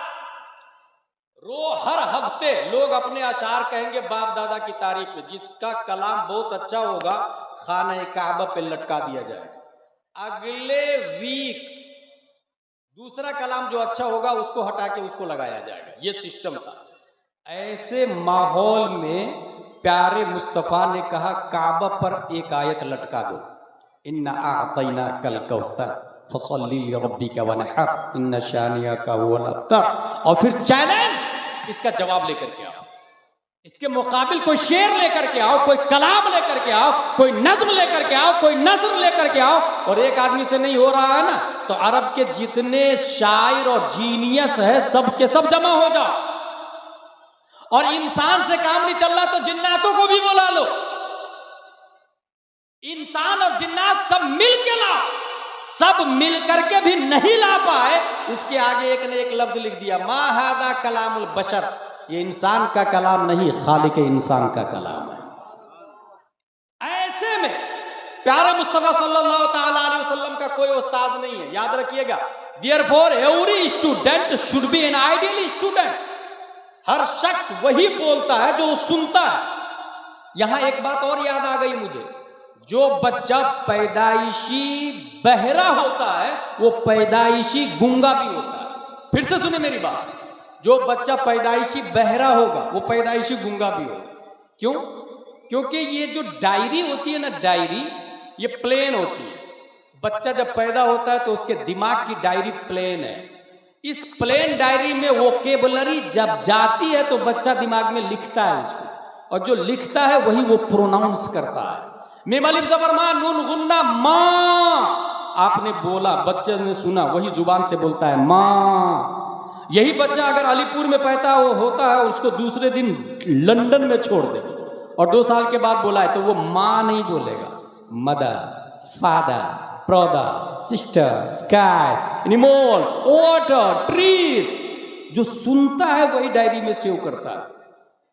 हर हफ्ते लोग अपने अशार कहेंगे बाप दादा की तारीफ में। जिसका कलाम बहुत अच्छा होगा खाना काबा पे लटका दिया जाएगा। अगले वीक दूसरा कलाम जो अच्छा होगा उसको हटा के उसको लगाया जाएगा। ये सिस्टम था। ऐसे माहौल में प्यारे मुस्तफ़ा ने कहा काबा पर एक आयत लटका दो, इन्ना आतैना कल कौसर फसल्ली लिरब्बिका वनहर इन्ना शानिअका हुवल अब्तर। और फिर चैलेंज, इसका जवाब लेकर के आओ, इसके मुकाबिल कोई शेर लेकर के आओ, कोई कलाम लेकर के आओ, कोई नज्म लेकर के आओ, कोई नज़्र लेकर के आओ। और एक आदमी से नहीं हो रहा है ना, तो अरब के जितने शायर और जीनियस है सब के सब जमा हो जाओ। और इंसान से काम नहीं चल रहा तो जिन्नातों को भी बुला लो। इंसान और जिन्नात सब मिल के लाओ। सब मिल करके भी नहीं ला पाए, उसके आगे एक ने एक लफ्ज लिख दिया, मा हादा कलामुल बशर, ये इंसान का कलाम नहीं, खालिक इंसान का कलाम है। ऐसे में प्यारे मुस्तफा सल्लल्लाहु ताला अलैहि वसल्लम का कोई उस्ताद नहीं है, याद रखिएगा। Therefore every student should be an ideal student. हर शख्स वही बोलता है जो सुनता है। यहां एक बात और याद आ गई मुझे, जो बच्चा पैदाइशी बहरा होता है वो पैदाइशी गूंगा भी होता है। फिर से सुने मेरी बात, जो बच्चा पैदाइशी बहरा होगा वो पैदाइशी गूंगा भी होगा। क्यों? क्योंकि ये जो डायरी होती है ना, डायरी ये प्लेन होती है। बच्चा जब पैदा होता है तो उसके दिमाग की डायरी प्लेन है। इस प्लेन डायरी में वोकेबुलरी जब जाती है तो बच्चा दिमाग में लिखता है उसको, और जो लिखता है वही वो प्रोनाउंस करता है। मीम अलिफ ज़बर मा नून गुन्ना माँ, आपने बोला, बच्चे ने सुना, वही जुबान से बोलता है माँ। यही बच्चा अगर अलीपुर में पैदा होता है और उसको दूसरे दिन लंदन में छोड़ दे और 2 साल के बाद बोला है तो वो माँ नहीं बोलेगा, mother, father, brother, sister, skies, animals, water, trees. जो सुनता है वही डायरी में सेव करता है।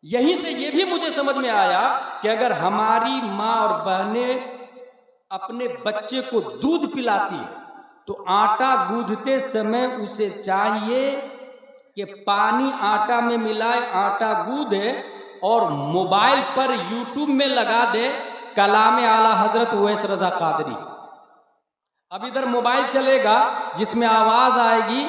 यहीं से ये भी मुझे समझ में आया कि अगर हमारी माँ और बहनें अपने बच्चे को दूध पिलाती है तो आटा गूंथते समय उसे चाहिए कि पानी आटा में मिलाए, आटा गूंदे और मोबाइल पर यूट्यूब में लगा दे कलाम आला हजरत उवैस रजा कादरी। अब इधर मोबाइल चलेगा जिसमें आवाज आएगी,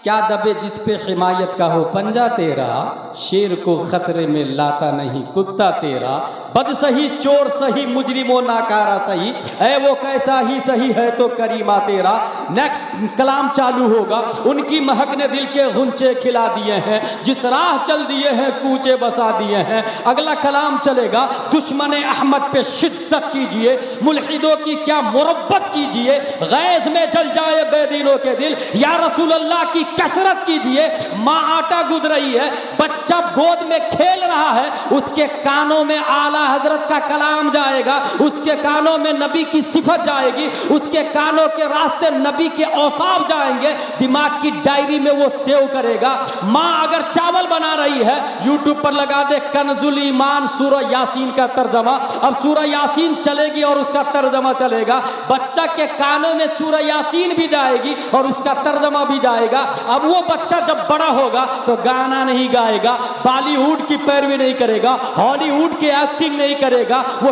क्या दबे जिस पे हिमायत का हो पंजा तेरा, शेर को खतरे में लाता नहीं कुत्ता तेरा, बद सही चोर सही मुजरिमो नाकारा सही है वो कैसा ही सही है तो करीमा तेरा। नेक्स्ट कलाम चालू होगा, उनकी महक ने दिल के गुंचे खिला दिए हैं, जिस राह चल दिए हैं कूचे बसा दिए हैं। अगला कलाम चलेगा, दुश्मन अहमद पे शिद्दत कीजिए, मुल्हिदों की क्या मुरब्बत कीजिए, गैज़ में जल जाए बेदीनों के दिल, या रसूल अल्लाह की कसरत कीजिए। माँ आटा गूंथ रही है, बच्चा गोद में खेल रहा है, उसके कानों में आला हजरत का कलाम जाएगा, उसके कानों में नबी की सिफत जाएगी, उसके कानों के रास्ते नबी के औसाफ जाएंगे, दिमाग की डायरी में वो सेव करेगा। माँ अगर चावल बना रही है, यूट्यूब पर लगा दे कन्जुल ईमान सूरह यासीन का तर्जमा, अब सूरह यासीन चलेगी और उसका तर्जमा चलेगा। बच्चा के कानों में सूरह यासीन भी जाएगी और उसका तर्जमा भी जाएगा। अब वो बच्चा जब बड़ा होगा तो गाना नहीं गाएगा, बॉलीवुड की पैरवी नहीं करेगा, हॉलीवुड की एक्टिंग नहीं करेगा, वो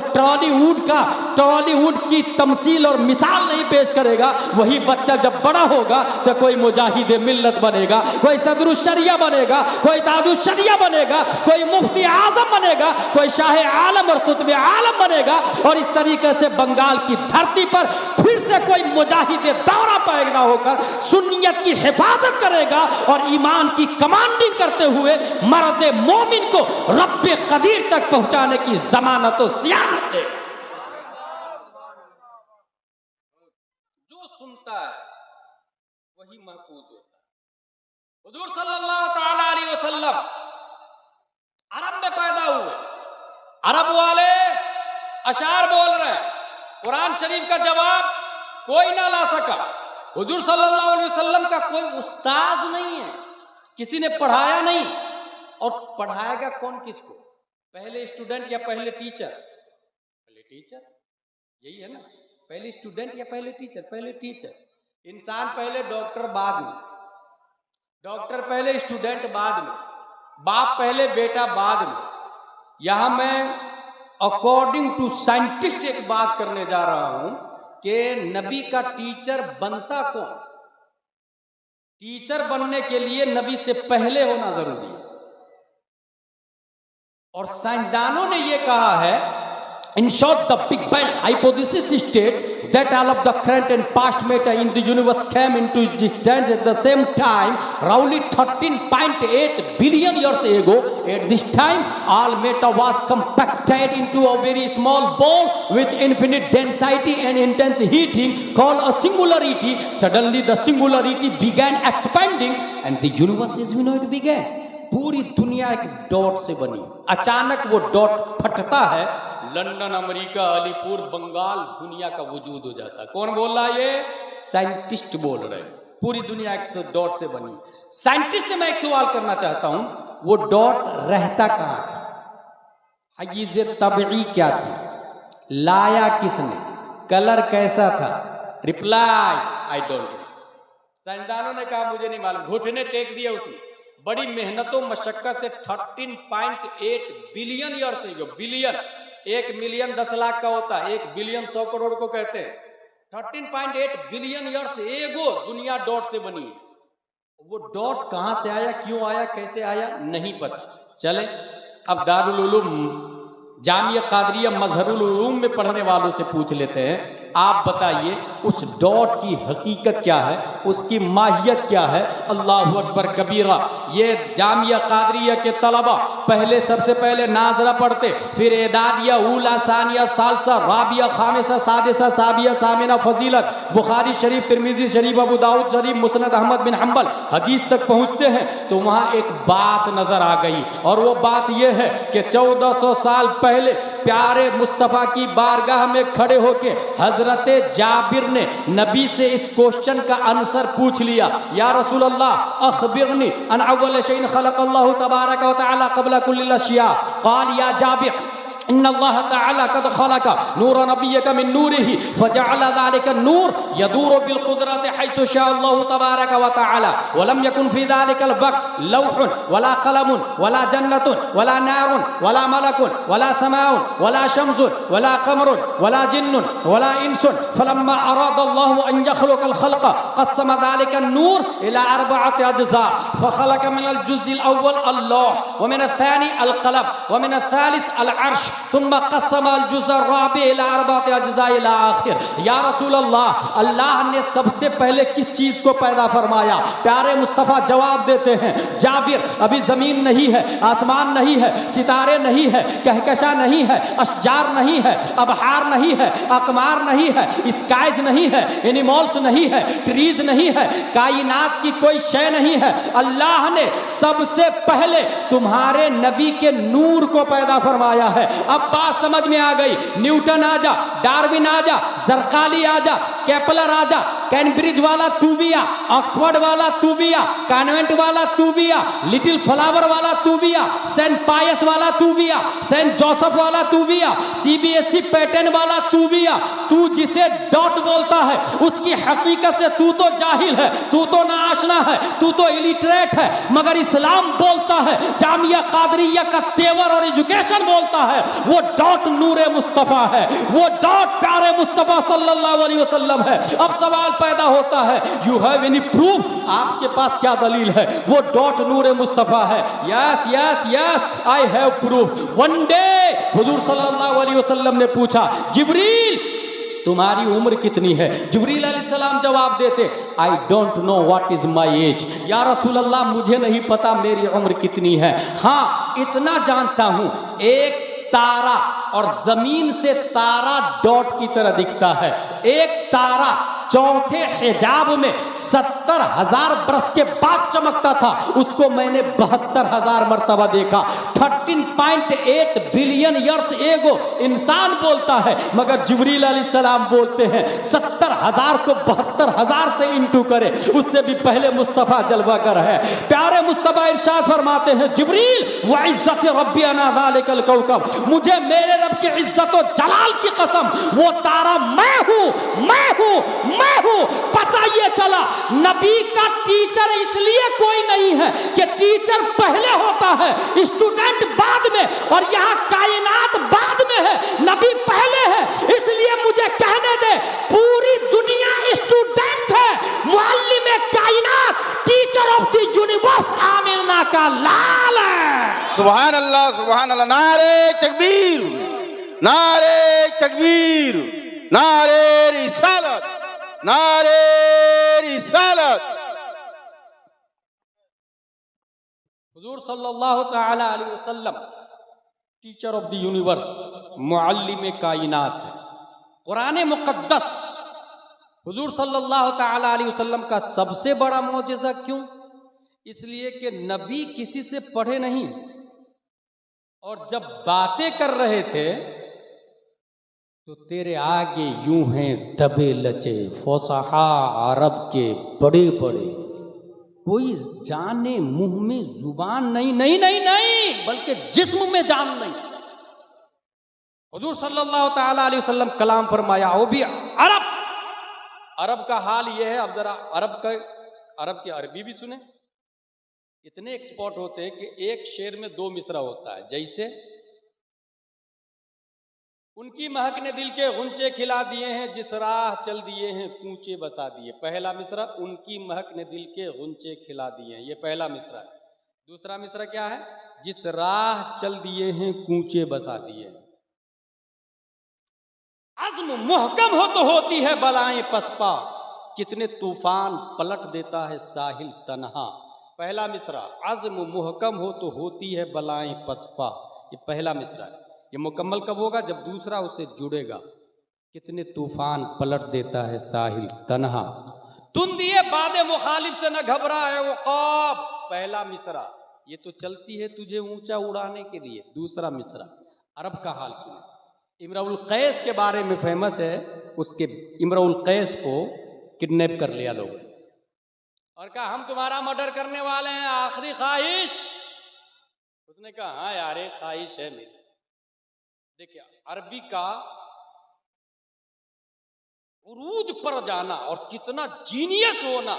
टॉलीवुड की तमसील और मिसाल नहीं पेश करेगा। वही बच्चा जब बड़ा होगा तो कोई मुजाहिद मिल्लत बनेगा, कोई सदरुशरिया बनेगा, कोई ताजुशरिया बनेगा, कोई मुफ्ती आजम बनेगा, कोई शाह आलम और कुतुब आलम बनेगा। और इस तरीके से बंगाल की धरती पर फिर से कोई मुजाहिद दौरा पैदा होकर सुन्नियत की हिफाजत करेगा और ईमान की कमांडिंग करते हुए मर्द मोमिन को रब्बे कदीर तक पहुंचाने की जमानत और सियानत दे। जो सुनता है वही महफूज होता है। हुजूर सल्लल्लाहु ताला अलैहि वसल्लम अरब में पैदा हुए, अरब वाले अशार बोल रहे हैं, कुरान शरीफ का जवाब कोई ना ला सका। हुजूर सल्लल्लाहु अलैहि वसल्लम का कोई उस्ताद नहीं है, किसी ने पढ़ाया नहीं। और पढ़ाएगा कौन किसको? पहले स्टूडेंट या पहले टीचर? पहले टीचर, यही है ना, पहले स्टूडेंट या पहले टीचर? पहले टीचर। इंसान पहले, डॉक्टर बाद में। डॉक्टर पहले, स्टूडेंट बाद में, बाप पहले, बेटा बाद में। यहां मैं अकॉर्डिंग टू साइंटिस्ट एक बात करने जा रहा हूं कि नबी का टीचर बनता कौन? टीचर बनने के लिए नबी से पहले होना जरूरी है। और साइंसदानों ने यह कहा है, in short, the Big Bang hypothesis states that all of the current and past matter in the universe came into existence at the same time, roughly 13.8 billion years ago. At this time, all matter was compacted into a very small ball with infinite density and intense heating called a singularity. Suddenly, the singularity began expanding and the universe as we know it began. पूरी दुनिया एक dot से बनी। अचानक वो dot फटता है, London, America, Alipur, Bengal, दुनिया का वजूद हो जाता है। कौन बोल रहा है? ये साइंटिस्ट बोल रहे हैं। पूरी दुनिया एक डॉट से बनी। साइंटिस्ट से मैं एक सवाल करना चाहता हूं, वो डॉट रहता कहां था? हयीज़े तबई क्या थी? लाया किसने? कलर कैसा था? Reply I don't know. साइंसदानों ने कहा मुझे नहीं मालूम। घुटने टेक दिया उसने। बड़ी मेहनतों मशक्कत से 13.8 बिलियन ईयर से, बिलियन, 1 मिलियन 10 लाख का होता है, 1 बिलियन 100 करोड़ को कहते हैं। 13.8 बिलियन ईयर से एगो दुनिया डॉट से बनी है। वो डॉट कहां से आया, क्यों आया, कैसे आया, नहीं पता। चले अब दारुल उलूम जामिया कादरिया मजहरुल उलूम में पढ़ने वालों से पूछ लेते हैं, आप बताइए उस डॉट की हकीकत क्या है, उसकी माहियत क्या है? अल्लाहु अकबर कबीरा। ये जामिया कादरिया के तलबा पहले, सबसे पहले नाजरा पढ़ते, फिर एदादिया, ऊला, सानिया, सालसा, राबिया, खामिसा, सादिसा, साबिया, सामिना, फजीलत, बुखारी शरीफ, तिरमिजी शरीफ, अबू दाऊद शरीफ, मुस्नद अहमद बिन हंबल हदीस तक पहुंचते हैं तो वहां एक बात नजर आ गई। और वो बात यह है कि 1400 साल पहले प्यारे मुस्तफ़ा की बारगाह में खड़े होके हजरत जाबिर ने नबी से इस क्वेश्चन का आंसर पूछ लिया, या रसूल अल्लाह अखबिरनी अन अव्वल शैइन खलक़ल्लाहु तबारक व तआला क़ब्ल कुल्लिल अशिया। क़ाल या जाबिर इन्नल्लाह तआला क़द खलक़ नूर नबिय्यक मिन नूरिही फजअल ज़ालिका नूर यदूरु बिल क़ुदरति हैसु शाअल्लाहु तबारक व तआला व लम यकुन फ़ी ज़ालिकल वक़्त लौहुन वला क़लमुन वला जन्नतुन वला नारुन वला मलकुन वला समाउन वला शम्सुन वला क़मरुन वला जिन्नुन वला इंसुन फलम्मा अरादल्लाहु अन यख़्लुक़ल ख़ल्क़ क़स्सम ज़ालिका नूर इला अर्बअति अज्ज़ा फ़ख़लक़ मिनल जुज़्इल अव्वल अल्लाह व मिनल थानी अल क़लम व मिनल थालिस अल अर्श सुम्मा क़स्सम अल जुज़्अ राबि इला अर्बअति अज्ज़ा इला आखिर। या रसूल अल्लाह, अल्लाह ने सबसे पहले किस चीज को पैदा फरमाया? प्यारे मुस्तफ़ा जवाब देते हैं, जाबिर अभी जमीन नहीं है, आसमान नहीं है, सितारे नहीं है, कहकशा नहीं है, अशजार नहीं है, अबहार नहीं है, अकमार नहीं है, स्काइज नहीं है, एनिमल्स नहीं है, ट्रीज नहीं है, कायनात की कोई शय नहीं है। अल्लाह ने सबसे पहले तुम्हारे नबी के नूर को पैदा फरमाया है। अब बात समझ में आ गई। न्यूटन आ जा, डार्विन आ जा, जरकाली आ जा, केपलर आ जा, कैम्ब्रिज वाला तू भी आ, ऑक्सफोर्ड वाला तू भी आ, कॉन्वेंट वाला तू भी आ, लिटिल फ्लावर वाला तू भी आ, सेंट पायस वाला तू भी आ, सेंट जोसेफ वाला तू भी आ, सीबीएसई पैटर्न वाला तू भी आ। तू जिसे डॉट बोलता है उसकी हकीकत से तू तो जाहिल है, तू तो नाआशना है, तू तो इलिटरेट है। मगर इस्लाम बोलता है, जामिया कादरिया का तेवर और एजुकेशन बोलता है, वो डॉट नूरे मुस्तफ़ा है, वो डॉट प्यारे मुस्तफ़ा सल्लल्लाहु अलैहि वसल्लम है। अब सवाल पैदा होता है, यू हैव एनी प्रूफ? आपके पास क्या दलील है? वो डॉट नूरे मुस्तफ़ा है। Yes yes yes, I have proof. One day हुजूर सल्लल्लाहु अलैहि वसल्लम ने पूछा, जिब्रील तुम्हारी उम्र कितनी है? जिब्रील अलैहिस्सलाम जवाब देते, आई don't know what is my age. या रसूल अल्लाह, मुझे नहीं पता मेरी उम्र कितनी है। हाँ, इतना जानता हूं, एक तारा और जमीन से तारा डॉट की तरह दिखता है। एक तारा चौथे हिजाब में 70,000 बरस के बाद चमकता था, उसको मैंने 72,000 मरतबा देखा। 13.8 बिलियन ईयर्स एगो इंसान बोलता है, मगर जिब्रील अलैहिस्सलाम बोलते हैं 70,000 को 72,000 से इंटू करे, उससे भी पहले मुस्तफ़ा जलवागर है। प्यारे मुस्तफ़ा इरशाद फरमाते हैं, जिब्रील व इज्जत रब्बी अना ज़ालिकल कौकब, मुझे मेरे रब की इज्जत और जलाल की कसम, वो तारा मैं हूँ, मैं हूँ, मैं हूं। पता ये चला नबी का टीचर इसलिए कोई नहीं है कि टीचर पहले होता है, स्टूडेंट बाद में, और यहां कायनात बाद में है, नबी पहले है। इसलिए मुझे कहने दे, पूरी दुनिया स्टूडेंट है, मुअल्लिम कायनात, teacher of the universe Amina का लाल है। सुभान अल्लाह, सुभान अल्लाह। नारे तकबीर, नारे तकबीर, नारे रिसालत, नारे रिसालत। हुजूर सल्लल्लाहु तआला अलैहि वसल्लम teacher of the universe, Muallem कायनात है। कुरान मुक़द्दस हुजूर सल्लल्लाहु तआला अलैहि वसल्लम का सबसे बड़ा मौजज़ा क्यों? इसलिए कि नबी किसी से पढ़े नहीं, और जब बातें कर रहे थे तो तेरे आगे यूं हैं दबे लचे फौसहा अरब के बड़े बड़े, कोई जाने मुंह में जुबान नहीं, नहीं नहीं नहीं, बल्कि जिस्म में जान नहीं। हुजूर सल्लल्लाहु तआला अलैहि वसल्लम कलाम फरमाया, वो भी अरब। अरब का हाल ये है, अब जरा अरब की अरबी भी सुने। इतने एक्सपर्ट होते हैं कि एक शेर में 2 मिसरा होता है। जैसे उनकी महक ने दिल के गुंचे खिला दिए हैं, जिस राह चल दिए हैं कूचे बसा दिए। पहला मिसरा, उनकी महक ने दिल के गुंचे खिला दिए हैं, ये पहला मिसरा है। दूसरा मिसरा क्या है? जिस राह चल दिए हैं कूचे बसा दिए। अज़्म मुहकम हो तो होती है बलाएं पसपा, कितने तूफान पलट देता है साहिल तन्हा। पहला मिसरा, अज़्म मुहकम हो तो होती है बलाएं पसपा, ये पहला मिसरा है। ये मुकम्मल कब होगा? जब दूसरा उससे जुड़ेगा। कितने तूफान पलट देता है साहिल तन्हा, तुम दिए बादे मुखालिफ से न घबरा है वो क़ाब। पहला मिसरा, ये तो चलती है तुझे ऊंचा उड़ाने के लिए। दूसरा मिसरा, अरब का हाल सुने। इम्रुल कैस के बारे में फेमस है, उसके इम्रुल कैस को किडनैप कर लिया लोगों ने और कहा हम तुम्हारा मर्डर करने वाले हैं, आखिरी ख्वाहिश। उसने कहा हाँ यार, एक ख्वाहिश है मेरी। देखिए, अरबी का उरूज पर जाना और कितना जीनियस होना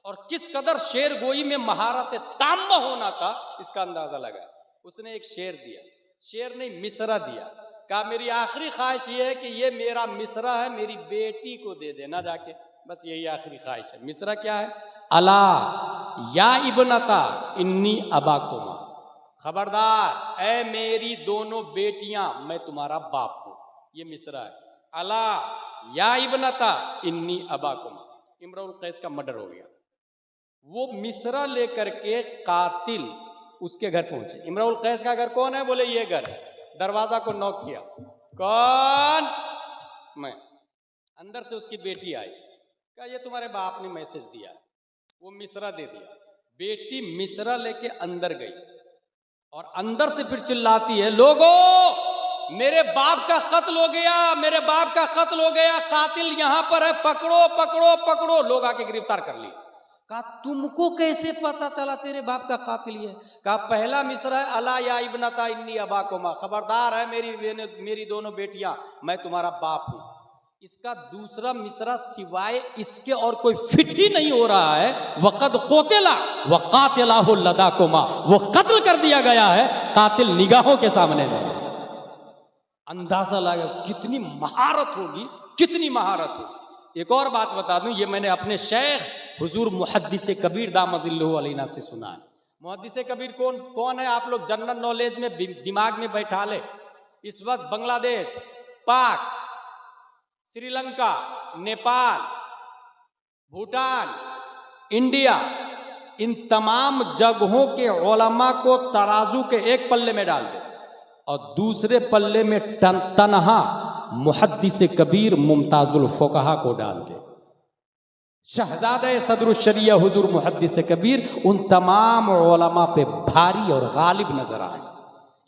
और किस कदर शेर गोई में महारत ताम्मा होना था, इसका अंदाजा लगा। उसने एक शेर दिया, शेर ने मिसरा दिया, कहा मेरी आखिरी ख्वाहिश ये है कि ये मेरा मिसरा है, मेरी बेटी को दे देना जाके, बस यही आखिरी ख्वाहिश है। मिसरा क्या है? अला या इब्नता इन्नी अबाकुमा, खबरदार ऐ मेरी दोनों बेटियां, मैं तुम्हारा बाप हूं। ये मिसरा है। अला या इब्नता इन्नी अबाकुमा। इम्रुल कैस का मर्डर हो गया। वो मिसरा लेकर के कातिल उसके घर पहुंचे। इम्रुल कैस का घर कौन है? बोले ये घर है। दरवाजा को नॉक किया, कौन? मैं। अंदर से उसकी बेटी आई, कहा ये तुम्हारे बाप ने मैसेज दिया है। वो मिसरा दे दिया। बेटी मिसरा लेके अंदर गई और अंदर से फिर चिल्लाती है, लोगों मेरे बाप का कत्ल हो गया, मेरे बाप का कत्ल हो गया, कातिल यहां पर है, पकड़ो पकड़ो पकड़ो। लोग आके गिरफ्तार कर लिए। कहा तुमको कैसे पता चला तेरे बाप का कातिल ये? कहा पहला मिसरा है अला या इब्नता इन्नी अबाकुमा, खबरदार है मेरी दोनों बेटियां, मैं तुम्हारा बाप हूं। इसका दूसरा मिसरा सिवाय इसके और कोई फिट ही नहीं हो रहा है। वक़द कोतिला वक़ातिलाहु लदाकुमा, वो कत्ल कर दिया गया है, कातिल निगाहों के सामने में। अंदाजा लगा कितनी महारत होगी, कितनी महारत होगी। एक और बात बता दूं, ये मैंने अपने शेख हुजूर मुहद्दिस कबीर दामजिल्लुहु अलैना से सुना है। मुहद्दिस कबीर कौन है? आप लोग जनरल नॉलेज में दिमाग में बैठा ले। इस वक्त बांग्लादेश, पाक, श्रीलंका, नेपाल, भूटान, इंडिया, इन तमाम जगहों के उलमा को तराजू के एक पल्ले में डाल दे और दूसरे पल्ले में तनहा मुहद्दिस कबीर मुमताजुल फुकहा को डाल दे। शहजादे सदरुल शरिया हुजूर मुहद्दिस कबीर उन तमाम उलमा पे भारी और गालिब नजर आए।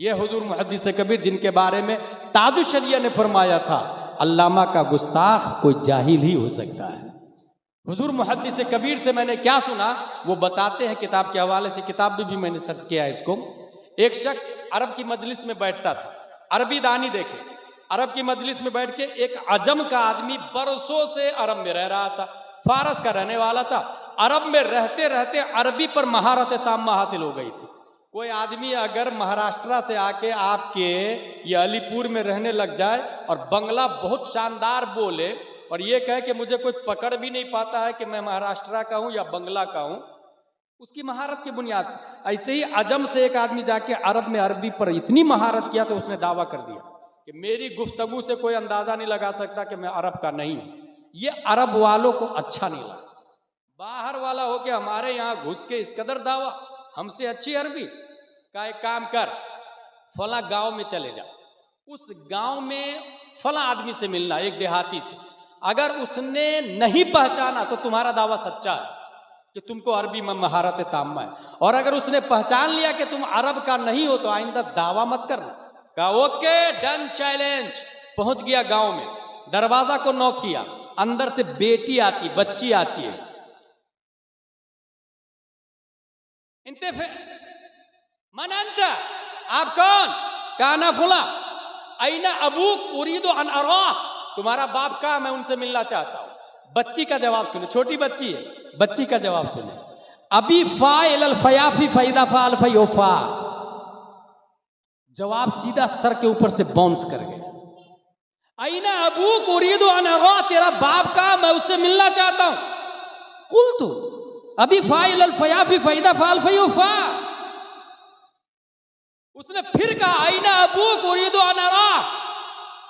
ये हुजूर मुहद्दिस कबीर जिनके बारे में ताजुल शरिया ने फरमाया था, अल्लामा का गुस्ताख कोई जाहिल ही हो सकता है। हुजूर मुहद्दिस कबीर से मैंने क्या सुना वो बताते हैं किताब के हवाले से। किताब भी मैंने सर्च किया है इसको। एक शख्स अरब की मजलिस में बैठता था, अरबी दानी देखे, अरब की मजलिस में बैठ के एक अजम का आदमी बरसों से अरब में रह रहा था, फारस का रहने वाला था। अरब में रहते रहते अरबी पर महारत ताम्मा हासिल हो गई थी। कोई आदमी अगर महाराष्ट्र से आके आपके ये अलीपुर में रहने लग जाए और बंगला बहुत शानदार बोले और ये कहे कि मुझे कोई पकड़ भी नहीं पाता है कि मैं महाराष्ट्र का हूँ या बंगला का हूँ, उसकी महारत की बुनियाद। ऐसे ही अजम से एक आदमी जाके अरब में अरबी पर इतनी महारत किया तो उसने दावा कर दिया कि मेरी गुफ्तगू से कोई अंदाजा नहीं लगा सकता कि मैं अरब का नहीं हूं। ये अरब वालों को अच्छा नहीं लगा। बाहर वाला हो के हमारे यहाँ घुस के इस कदर दावा, हमसे अच्छी अरबी का। एक काम कर, फला गांव में चले जा, उस गांव में फला आदमी से मिलना, एक देहाती से। अगर उसने नहीं पहचाना तो तुम्हारा दावा सच्चा है कि तुमको अरबी में महारत ताम्मा है, और अगर उसने पहचान लिया कि तुम अरब का नहीं हो तो आइंदा दावा मत करना। कहा ओके डन, चैलेंज। पहुंच गया गांव में, दरवाजा को नॉक किया, अंदर से बेटी आती, बच्ची आती है। इनते मन अंत, आप कौन? काना फुला। ऐना अबूक उरीदो अन अरा, तुम्हारा बाप कहाँ, मैं उनसे मिलना चाहता हूं। बच्ची का जवाब सुने, छोटी बच्ची है, बच्ची का जवाब सुने। अबी फाइल फयाफी फैदा फाल फयोफा। जवाब सीधा सर के ऊपर से बाउंस कर गया। ऐना अबूक उरीदो अन अरा, तेरा बाप कहाँ, मैं उससे मिलना चाहता हूं। कुल तू अभी फाइल फयाफी फैदा फाल फयोफा। उसने फिर कहा आईना अबू कुरीदो अनरा।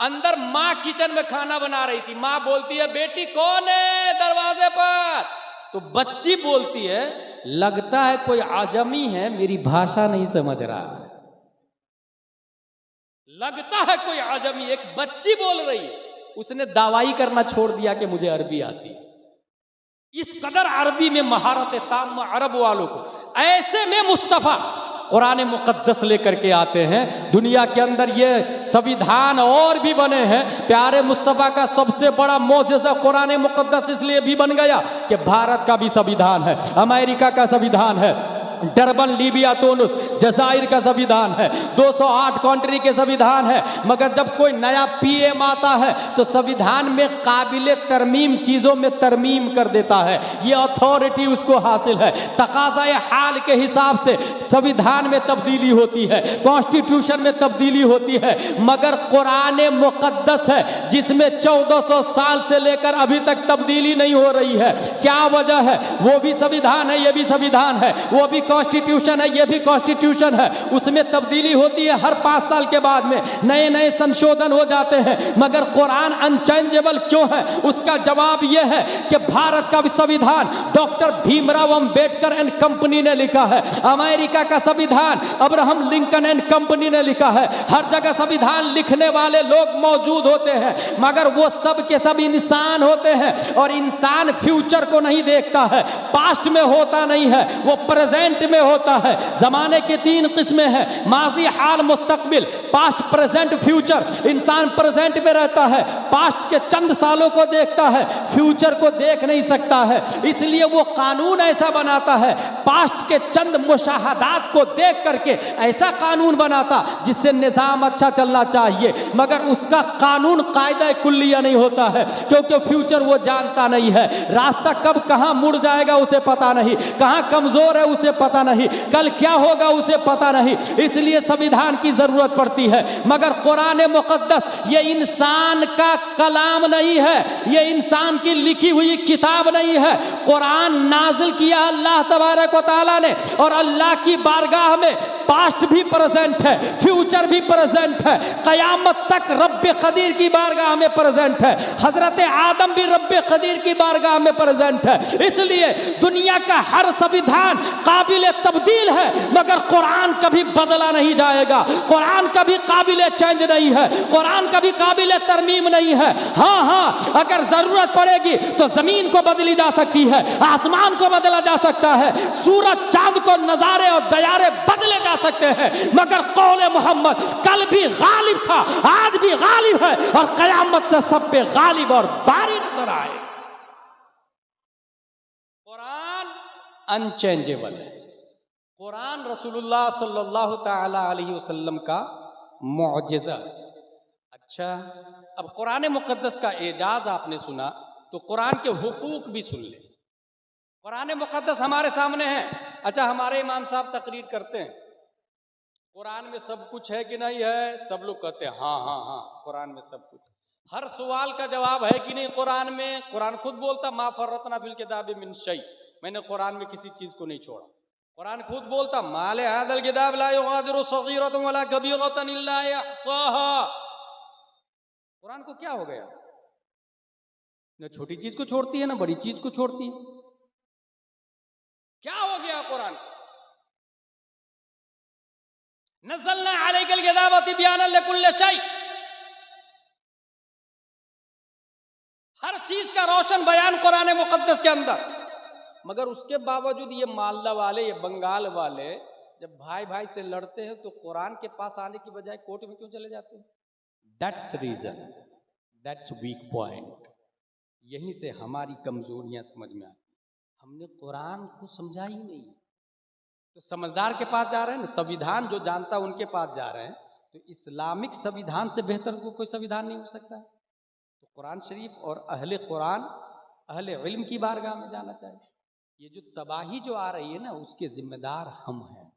अंदर माँ किचन में खाना बना रही थी। माँ बोलती है बेटी कौन है दरवाजे पर? तो बच्ची बोलती है लगता है कोई आजमी है, मेरी भाषा नहीं समझ रहा है। लगता है कोई आजमी, एक बच्ची बोल रही है। उसने दावाई करना छोड़ दिया कि मुझे अरबी आती है। इस कदर अरबी में महारत ताम अरब वालों को। ऐसे में मुस्तफ़ा कुरान मुक़द्दस लेकर के आते हैं। दुनिया के अंदर ये संविधान और भी बने हैं। प्यारे मुस्तफ़ा का सबसे बड़ा मौजज़ा कुरान मुक़द्दस इसलिए भी बन गया कि भारत का भी संविधान है, अमेरिका का संविधान है, डरबन लीबिया तूनिस जज़ाइर का संविधान है, 208 कंट्री के संविधान है। मगर जब कोई नया पीएम आता है तो संविधान में काबिल तरमीम चीज़ों में तरमीम कर देता है। ये अथॉरिटी उसको हासिल है। तकाज़ाए हाल के हिसाब से संविधान में तब्दीली होती है, कॉन्स्टिट्यूशन में तब्दीली होती है। मगर कुरान मुक़द्दस है जिसमें 1400 साल से लेकर अभी तक तब्दीली नहीं हो रही है। क्या वजह है? वो भी संविधान है, ये भी संविधान है, वो भी कॉन्स्टिट्यूशन है, ये भी कॉन्स्टिट्यूशन है। उसमें तब्दीली होती है, हर 5 साल के बाद में नए नए संशोधन हो जाते हैं। मगर कुरान अनचेंजेबल क्यों है? उसका जवाब यह है कि भारत का संविधान doctor Bhimrao Ambedkar and company ने लिखा है। अमेरिका का संविधान अब्राहम लिंकन एंड कंपनी ने लिखा है। हर जगह संविधान लिखने वाले लोग मौजूद होते हैं, मगर वो सब के सब इंसान होते हैं। और इंसान फ्यूचर को नहीं देखता है, पास्ट में होता नहीं है, वो प्रेजेंट में होता है। जमाने के 3 किस्में हैं, माजी, हाल, मुस्तकबिल, पास्ट, प्रेजेंट, फ्यूचर। इंसान प्रेजेंट में रहता है, पास्ट के चंद सालों को देखता है, फ्यूचर को देख नहीं सकता है। इसलिए वो कानून ऐसा बनाता है, पास्ट के चंद मुशाहदात को देख करके ऐसा कानून बनाता जिससे निज़ाम अच्छा चलना चाहिए। मगर उसका कानून कायदा कुल्लिया नहीं होता है, क्योंकि फ्यूचर वो जानता नहीं है। रास्ता कब कहाँ मुड़ जाएगा उसे पता नहीं, कहाँ कमजोर है उसे पता नहीं, कल क्या होगा उसे पता नहीं। इसलिए संविधान की जरूरत पड़ती है। मगर कुरान मुक़द्दस ये इंसान का कलाम नहीं है, ये इंसान की लिखी हुई किताब नहीं है। कुरान नाजिल किया अल्लाह तबारक व तआला ने, और अल्लाह की बारगाह में पास्ट भी प्रेजेंट है, फ्यूचर भी प्रेजेंट है, कयामत तक रब्ब कदीर की बारगाह में प्रेजेंट है। हजरत आदम भी रब्ब कदीर की बारगाह में प्रेजेंट है। इसलिए दुनिया का हर संविधान काबिल तब्दील है, मगर कुरान कभी बदला नहीं जाएगा। कुरान कभी काबिल चेंज नहीं है, कुरान कभी काबिल तरमीम नहीं है। हाँ हाँ, अगर जरूरत पड़ेगी तो जमीन को बदली जा सकती है, आसमान को बदला जा सकता है, सूरज चांद को नजारे और दयारे बदले जा सकते हैं। मगर कौले मोहम्मद कल भी गालिब था, आज भी गालिब है, और कयामत तक सब पे गालिब और बारी नजर आए। कुरान अनचेंजेबल है। कुरान रसूलुल्लाह सल्लल्लाहु ताला अलैहि वसल्लम का मुअजिज़ा। अच्छा, अब कुरान मुक़द्दस का एजाज आपने सुना तो कुरान के हुकूक भी सुन ले। कुरान मुक़द्दस हमारे सामने है। अच्छा, हमारे इमाम साहब तकरीर करते हैं, कुरान में सब कुछ है कि नहीं है? सब लोग कहते हैं हाँ हाँ हाँ, कुरान में सब कुछ। हर सवाल का जवाब है कि नहीं कुरान में? कुरान खुद बोलता मा फर्रतना फिल किताबि मिन शै, मैंने कुरान में किसी चीज को नहीं छोड़ा। कुरान खुद बोलता माले हादल किताब ला युगादिरु सगीरतन वला कबीरतन इल्ला यहसाहा। कुरान को क्या हो गया? न छोटी चीज को छोड़ती है, ना बड़ी चीज को छोड़ती है। क्या हो गया कुरान? नज़लना अलैकल किताब तिब्यानन लिकुल्लि शै, हर चीज का रोशन बयान कुरान मुक़द्दस के अंदर। मगर उसके बावजूद ये मालदा वाले, ये बंगाल वाले जब भाई भाई से लड़ते हैं तो कुरान के पास आने की बजाय कोर्ट में क्यों चले जाते हैं? That's reason, that's weak point. यहीं से हमारी कमजोरियां समझ में आती। हमने कुरान को समझा ही नहीं, तो समझदार के पास जा रहे हैं ना, संविधान जो जानता है उनके पास जा रहे हैं। तो इस्लामिक संविधान से बेहतर कोई संविधान नहीं हो सकता है। तो कुरान शरीफ और अहले कुरान, अहले इल्म की बारगाह में जाना चाहिए। ये जो तबाही जो आ रही है ना, उसके जिम्मेदार हम हैं।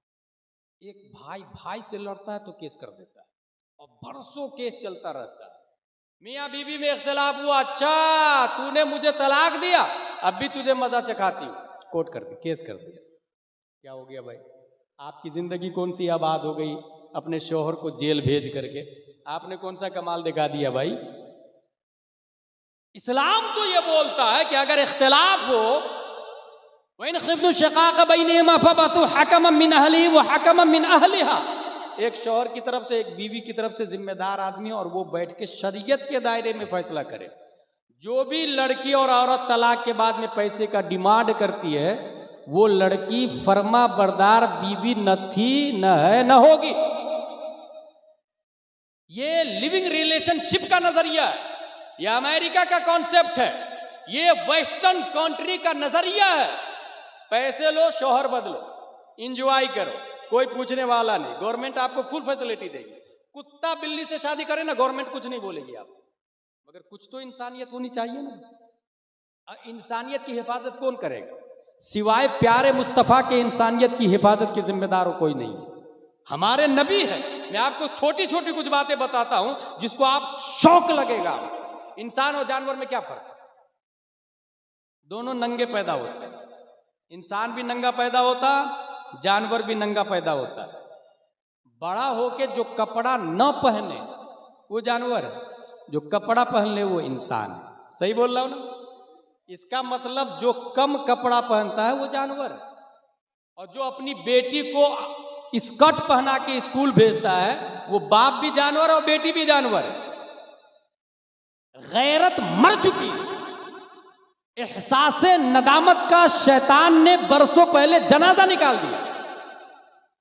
एक भाई भाई से लड़ता है तो केस कर देता है और बरसों केस चलता रहता है। मियाँ बीवी में इख्तिलाफ हुआ, अच्छा तूने मुझे तलाक दिया, अब भी तुझे मजा चखाती हूँ, कोर्ट कर दी, केस कर दिया। क्या हो गया भाई? आपकी जिंदगी कौन सी आबाद हो गई अपने शौहर को जेल भेज करके? आपने कौन सा कमाल दिखा दिया भाई? इस्लाम तो ये बोलता है कि अगर इख्तिलाफ हो, वइन खिफ्तुम शिकाक बैनहुमा फबअतू हकमन मिन अहलिही व हकमन मिन अहलिहा, एक शौहर की तरफ से, एक बीवी की तरफ से जिम्मेदार आदमी, और वो बैठ के शरीयत के दायरे में फैसला करे। जो भी लड़की और औरत तलाक के बाद में पैसे का डिमांड करती है, वो लड़की फर्मा बरदार बीवी न थी, न है, न होगी। ये लिविंग रिलेशनशिप का नजरिया है, ये अमेरिका का कॉन्सेप्ट है, ये वेस्टर्न कंट्री का नजरिया है। पैसे लो, शौहर बदलो, इंजॉय करो, कोई पूछने वाला नहीं, गवर्नमेंट आपको फुल फैसिलिटी देगी। कुत्ता बिल्ली से शादी करे ना, गवर्नमेंट कुछ नहीं बोलेगी आप, मगर कुछ तो इंसानियत होनी चाहिए ना। इंसानियत की हिफाजत कौन करेगा? सिवाय प्यारे मुस्तफा के इंसानियत की हिफाजत के जिम्मेदार कोई नहीं है। हमारे नबी है। मैं आपको छोटी छोटी कुछ बातें बताता हूं जिसको आप शौक लगेगा। इंसान और जानवर में क्या फर्क है? दोनों नंगे पैदा होते हैं। इंसान भी नंगा पैदा होता, जानवर भी नंगा पैदा होता है। बड़ा होके जो कपड़ा न पहने वो जानवर है, जो कपड़ा पहन ले वो इंसान है। सही बोल रहा हूं ना? इसका मतलब जो कम कपड़ा पहनता है वो जानवर है, और जो अपनी बेटी को स्कर्ट पहना के स्कूल भेजता है वो बाप भी जानवर और बेटी भी जानवर है। गैरत मर चुकी है। एहसासे नदामत का शैतान ने बरसों पहले जनाजा निकाल दिया।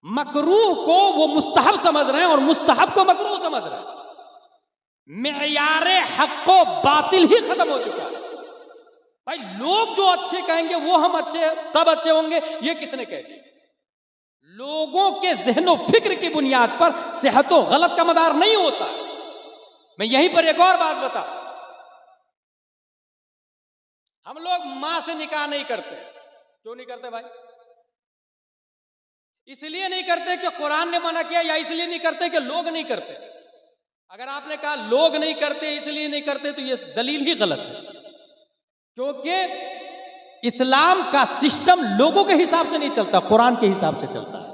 मकरूह को वो मुस्तहब समझ रहे हैं और मुस्तहब को मकरूह समझ रहे हैं। मेयारे हक को बातिल ही खत्म हो चुका है। भाई लोग जो अच्छे कहेंगे वो हम अच्छे तब अच्छे होंगे, ये किसने कह दिया? लोगों के ज़हनो फिक्र की बुनियाद पर सेहतो गलत का मदार नहीं होता। मैं यहीं पर एक और बात बता, हम लोग मां से निकाह नहीं करते। क्यों नहीं करते भाई? इसलिए नहीं करते कि कुरान ने मना किया, या इसलिए नहीं करते कि लोग नहीं करते? अगर आपने कहा लोग नहीं करते इसलिए नहीं करते तो यह दलील ही गलत है, क्योंकि इस्लाम का सिस्टम लोगों के हिसाब से नहीं चलता, कुरान के हिसाब से चलता है,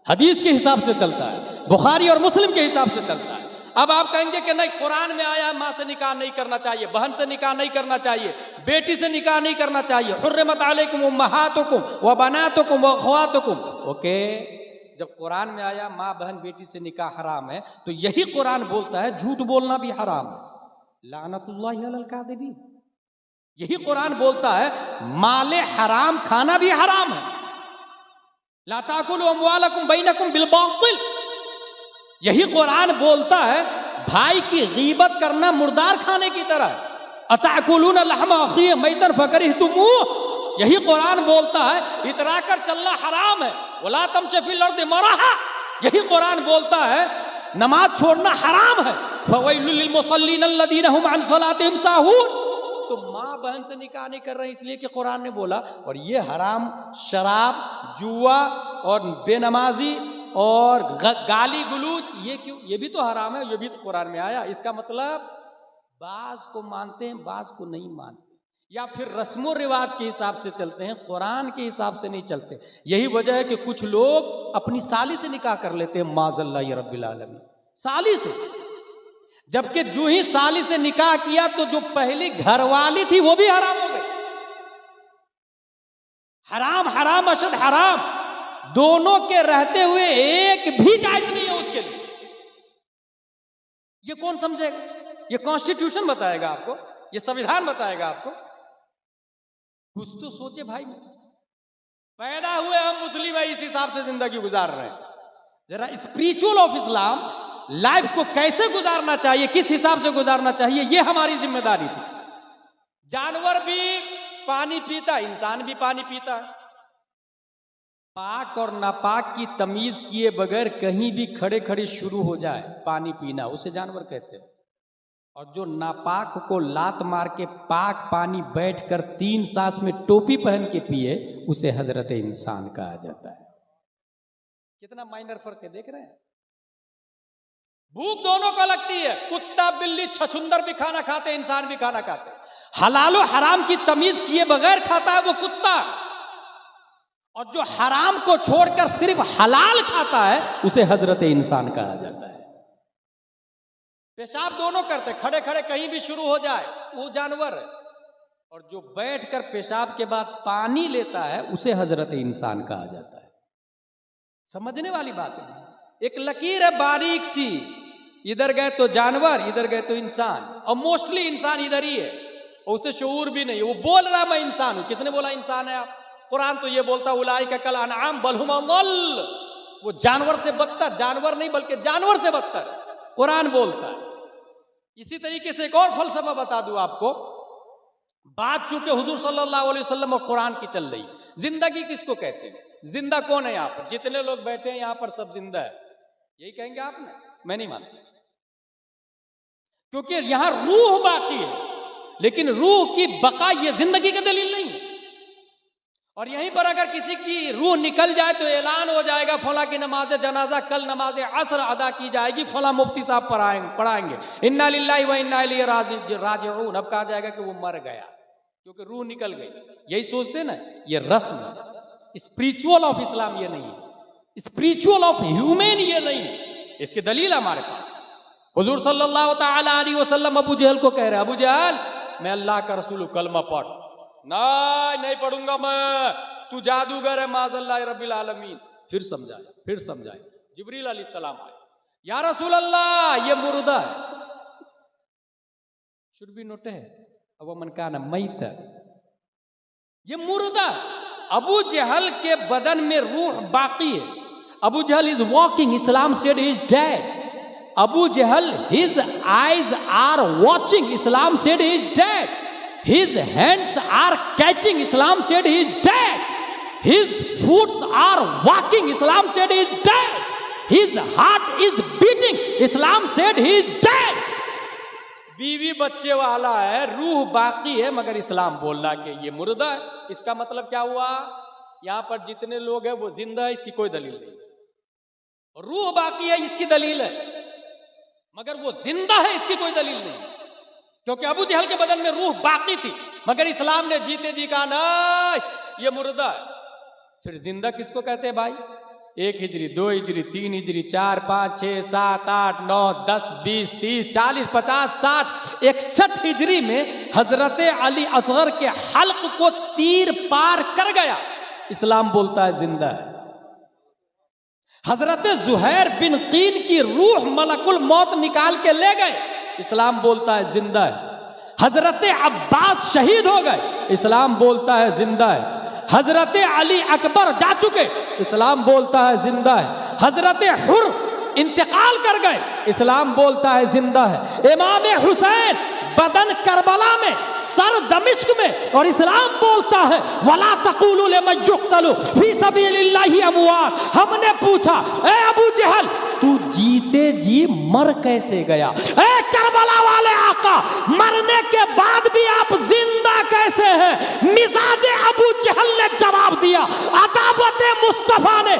हदीस के हिसाब से चलता है, बुखारी और मुस्लिम के हिसाब से चलता है। अब आप कहेंगे कि नहीं कुरान में आया है मां से निकाह नहीं करना चाहिए, बहन से निकाह नहीं करना चाहिए, बेटी से निकाह नहीं करना चाहिए, हुर्रिमत अलैकुम उम्महातुकुम व बनातुकुम व अख्वातुकुम। ओके, जब कुरान में आया मां बहन बेटी से निकाह हराम है तो यही कुरान बोलता है झूठ बोलना भी हराम है। लानतुल्लाहि अलल कादिबीन। यही कुरान बोलता है माले हराम खाना भी हराम है। ला ताकुलू अमवालकुम बैनकुम बिल बातिल। यही कुरान बोलता है भाई की गीबत करना मुर्दार खाने की तरह। अताकुलून लहम अखी मैतन फकरिहतुमूह। यही कुरान बोलता है इतरा कर चलना हराम है। वला तमशी फिल अर्दि मरहा। यही कुरान बोलता है नमाज छोड़ना हराम है। फवैलुल लिल मुसल्लीन अल्लज़ीना हुम अन सलातिहिम साहून। तो माँ बहन से निकाह नहीं कर रहे इसलिए कि कुरान ने बोला। और ये हराम शराब, जुआ और बेनमाजी और गाली गलूच, ये क्यों? ये भी तो हराम है, ये भी तो कुरान में आया। इसका मतलब बाज को मानते हैं, बाज को नहीं मानते, या फिर रस्मों रिवाज के हिसाब से चलते हैं, कुरान के हिसाब से नहीं चलते। यही वजह है कि कुछ लोग अपनी साली से निकाह कर लेते हैं, माज़ल्लाह या रब्बिल आलमीन, साली से। जबकि जो ही साली से निकाह किया तो जो पहली घरवाली थी वो भी हराम हो गई। हराम हराम अशद हराम, दोनों के रहते हुए एक भी जायज नहीं है उसके लिए। ये कौन समझेगा? ये कॉन्स्टिट्यूशन बताएगा आपको, ये संविधान बताएगा आपको। कुछ तो सोचे भाई, पैदा हुए हम मुस्लिम है, इस हिसाब से जिंदगी गुजार रहे हैं। जरा स्पिरिचुअल ऑफ इस्लाम लाइफ को कैसे गुजारना चाहिए, किस हिसाब से गुजारना चाहिए, ये हमारी जिम्मेदारी थी। जानवर भी पानी पीता, इंसान भी पानी पीता है। पाक और नापाक की तमीज किए बगैर कहीं भी खड़े खड़े शुरू हो जाए पानी पीना, उसे जानवर कहते हैं। और जो नापाक को लात मार के पाक पानी बैठकर 3 सांस में टोपी पहन के पिए, उसे हजरत इंसान कहा जाता है। कितना माइनर फर्क है, देख रहे हैं? भूख दोनों को लगती है। कुत्ता बिल्ली छछुंदर भी खाना खाते, इंसान भी खाना खाते। हलाल और हराम की तमीज किए बगैर खाता है वो कुत्ता, और जो हराम को छोड़कर सिर्फ हलाल खाता है उसे हजरत इंसान कहा जाता है। पेशाब दोनों करते, खड़े खड़े कहीं भी शुरू हो जाए वो जानवर है, और जो बैठकर पेशाब के बाद पानी लेता है उसे हजरत इंसान कहा जाता है। समझने वाली बात है। एक लकीर है बारीक सी, इधर गए तो जानवर, इधर गए तो इंसान, और मोस्टली इंसान इधर ही है, और उसे शऊर भी नहीं। वो बोल रहा मैं इंसान हूं, किसने बोला इंसान है आप? कुरान तो ये बोलता उलाइका कल अनआम बल हुम अदल, वो जानवर से बदतर, जानवर नहीं बल्कि जानवर से बदतर कुरान बोलता है। इसी तरीके से एक और फलसफा बता दूं आपको। बात चूंकि हुजूर सल्लल्लाहु अलैहि वसल्लम और कुरान की चल रही, जिंदगी किसको कहते हैं? जिंदा कौन है यहाँ पर? जितने लोग बैठे हैं यहाँ पर सब जिंदा है, यही कहेंगे आपने? मैं नहीं मानता, क्योंकि यहां रूह बाकी है, लेकिन रूह की बका ये जिंदगी का दलील नहीं है। और यहीं पर अगर किसी की रूह निकल जाए तो ऐलान हो जाएगा फला की नमाज जनाजा कल नमाज असर अदा की जाएगी, फला मुफ्ती साहब पढ़ाएंगे इन्ना लिल्लाहि व इन्ना इलैहि राजिऊन। अब कहा जाएगा कि वो मर गया क्योंकि रूह निकल गई। यही सोचते ना, ये रस्म स्पिरिचुअल ऑफ इस्लाम ये नहीं है, स्पिरिचुअल ऑफ ह्यूमन ये नहीं है। इसकी दलील हमारे पास हुजूर सल्लल्लाहु ताला अलैहि वसल्लम अबू जहल को कह रहे हैं, अबू जहल मैं अल्लाह का रसूल कलमा पढ़। नहीं पढ़ूंगा मैं, तू जादूगर है माज़ल्लाह रब्बिल आलमीन। फिर समझाए जिब्रील अलैहिस्सलाम आए, या रसूल अल्लाह ये मुर्दा है, शुड बी नोट है अब मन का ना मैत, ये मुर्दा। अबू जहल के बदन में रूह बाकी है। Abu Jahl is walking, Islam said he is dead. Abu Jahl his eyes are watching, Islam said he is dead. His hands are catching, Islam said he is dead. His feet are walking, Islam said he is dead. His heart is beating, Islam said he is dead. बीवी बच्चे वाला है, रूह बाकी है, मगर इस्लाम बोल रहा कि ये मुर्दा है। इसका मतलब क्या हुआ? यहां पर जितने लोग हैं वो जिंदा है, इसकी कोई दलील नहीं। रूह बाकी है, इसकी दलील है, मगर वो जिंदा है, इसकी कोई दलील नहीं, क्योंकि अबू जहल के बदन में रूह बाकी थी, मगर इस्लाम ने जीते जी कहा नहीं ये मुर्दा है। फिर जिंदा किसको कहते हैं भाई? 1 हिजरी, 2 हिजरी, 3 हिजरी, 4, 5, 6, 7, 8, 9, 10, 20, 30, 40, 50, 60, 61 हिजरी में हजरत अली असगर के हल्क को तीर पार कर गया, इस्लाम बोलता है जिंदा है। हजरत जुहैर बिन कीन की रूह मलकुल मौत निकाल के ले गए, इस्लाम बोलता है जिंदा है। हजरत अब्बास शहीद हो गए, इस्लाम बोलता है जिंदा है। हजरत अली अकबर जा चुके, इस्लाम बोलता है जिंदा है। हजरत हुर इंतकाल कर गए, इस्लाम बोलता है जिंदा है। इमाम हुसैन बदन करबला में, सर दमिश्क में, और इस्लाम बोलता है वला तक़ूलू लिमन युक़्तलू फी सबीलिल्लाहि अमवात। हमने पूछा ए अबू जहल तू जीते जी मर कैसे गया? ए करबला वाले आका, मरने के बाद भी आप जिंदा कैसे हैं? मिजाजे अबू जहल ने जवाब दिया, अदावत मुस्तफा ने